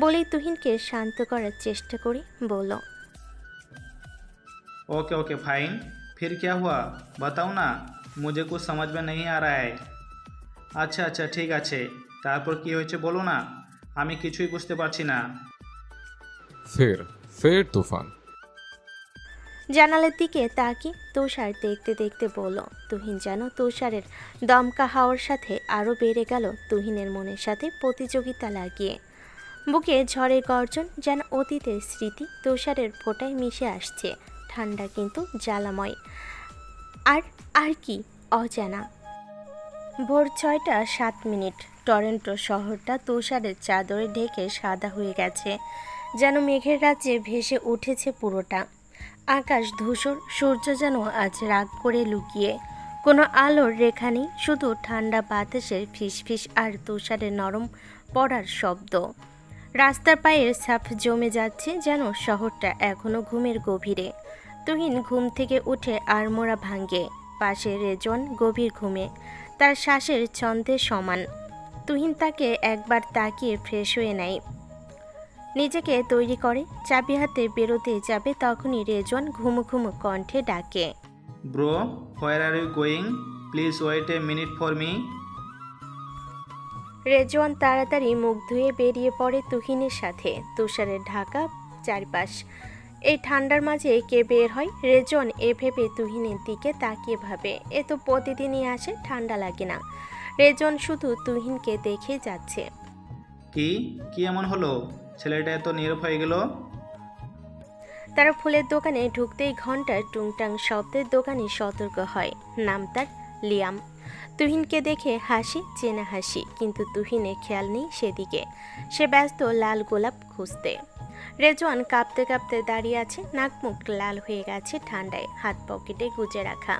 বলেই তুহিনকে শান্ত করার চেষ্টা করে বলল, ओके ओके फाइन, फिर क्या हुआ बताओ ना, मुझे कुछ समझ में नहीं आ रहा है। আচ্ছা আচ্ছা ঠিক আছে, তারপর কি হয়েছে বলো না, আমি কিছুই বুঝতে পারছি না। ফের ফের তুফান। জানালার দিকে তাকিয়ে তুষার দেখতে দেখতে বলল। তুহিন যেন তুষারের দমকা হাওয়ার সাথে আরও বেড়ে গেল তুহিনের মনের সাথে প্রতিযোগিতা লাগিয়ে। বুকে ঝড়ের গর্জন, যেন অতীতের স্মৃতি তুষারের ফোঁটায় মিশে আসছে। ঠান্ডা কিন্তু জ্বালাময়। আর আর কি অজানা। ভোর 6:07। টরন্টো শহরটা তুষারের চাদরে ঢেকে সাদা হয়ে গেছে, যেন মেঘের রাজ্যে ভেসে উঠেছে পুরোটা। আকাশ ধূসর, সূর্য যেন আজ রাগ করে লুকিয়ে। কোনো আলোর রেখা নেই, শুধু ঠান্ডা বাতাসের ফিসফিস আর তুষারের নরম পড়ার শব্দ। রাস্তার পায়ের ছাপ জমে যাচ্ছে, যেন শহরটা এখনো ঘুমের গভীরে। তুহিন ঘুম থেকে উঠে আড়মোড়া ভাঙে। পাশে রেজন গভীর ঘুমে, তার শ্বাসের ছন্দের সমান। তুহিন তাকে একবার তাকিয়ে ফ্রেশ হয়ে নেয়, নিজেকে তৈরি করে। চাবি হাতে বেরোতে যাবে তখনই রেজন ঘুমু ঘুমু কণ্ঠে ডাকে, bro, where are you going? Please wait a minute for me. Rezwan তাড়াতাড়ি মুখ ধুয়ে বেরিয়ে পড়ে তুহিনের সাথে। তুষারের ঢাকা চারপাশ। এই ঠান্ডার মাঝে কে বের হয়? রেজওয়ান এ ভেবে তুহিনের দিকে তাকিয়ে ভাবে, এ তো প্রতিদিনই আসে, ঠান্ডা লাগে না। রেজওয়ান শুধু তুহিনকে দেখে যাচ্ছে। কি এমন হলো? ছেলেটা এত নীরব হয়ে গেল। তারা ফুলের দোকানে ঢুকতেই ঘন্টার টুংটাং শব্দের দোকানে সতর্ক হয়। নাম তার লিয়াম। তুহিনকে দেখে হাসি, চেনা হাসি, কিন্তু তুহিনের খেয়াল নেই সেদিকে। সে ব্যস্ত লাল গোলাপ খুঁজতে। রেজওয়ান কাঁপতে কাঁপতে দাঁড়িয়ে আছে, নাক মুখ লাল হয়ে গেছে ঠান্ডায়, হাত পকেটে গুজে রাখা।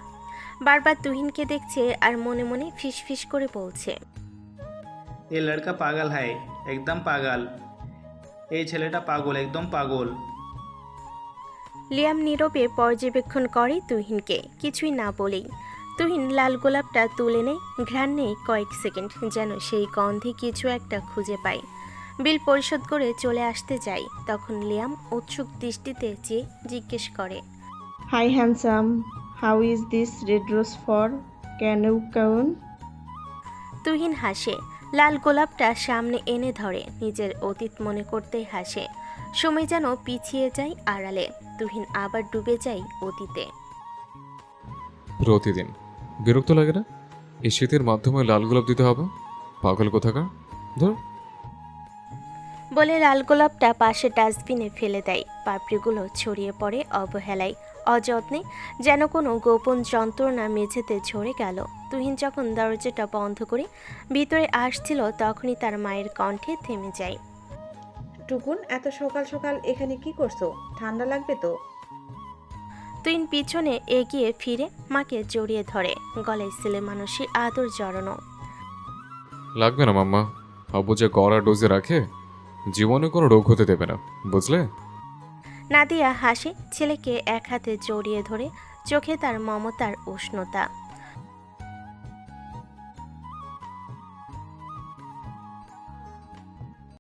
বারবার তুহিনকে দেখছে আর মনে মনে ফিসফিস করে বলছে, এ লড়কা পাগল হয়, একদম পাগল। এই ছেলেটা পাগল, একদম পাগল। লিয়াম নীরবে পর্যবেক্ষণ করে তুহিনকে, কিছুই না বলেই। তুহিন লাল গোলাপটা তুলে নেয়, ঘ্রাণ নেই কয়েক সেকেন্ড, যেন সেই গন্ধে কিছু একটা খুঁজে পায়। বিল পরিশোধ করে চলে আসতে যায়, তখন লিয়াম উৎসুক দৃষ্টিতে চেয়ে জিজ্ঞেস করে, Hi handsome, how is this red rose for? Can you count? Tuhin হাসে, লাল গোলাপটা সামনে এনে ধরে, নিজের অতীত মনে করতেই হাসে। সময় যেন পিছিয়ে যায় আড়ালে, তুহিন আবার ডুবে যায় অতীতে। প্রতিদিন বিরক্ত লাগে না? এই শীতের মাধ্যমে লাল গোলাপ দিতে হবে? পাগল কোথাকার, ধর। বলে লাল গোলাপটা পাশে ডাস্টবিনে ফেলে দেয়। পাপড়িগুলো ছড়িয়ে পড়ে অবহেলায়, অযত্নে, যেন কোনো গোপন যন্ত্রণা মেঝেতে ঝরে গেল। তুহিন যখন দরজাটা বন্ধ করে ভিতরে আসছিল, তখনই তার মায়ের কণ্ঠে থেমে যায়। টুকুন, এত সকাল সকাল এখানে কি করছো? ঠান্ডা লাগবে তো। তুহিন পিছনে এগিয়ে ফিরে মাকে জড়িয়ে ধরে, গলায় ছেলে মানুষের আদর জড়ানো। লাগবে না মাম্মা, আব্বু যে গড়া ডোজে রাখে, জীবনে কোনো রোগ হতে দেবে না, বুঝলে? নাদিয়া হাসে, ছেলেকে এক হাতে জড়িয়ে ধরে, চোখে তার মমতার উষ্ণতা।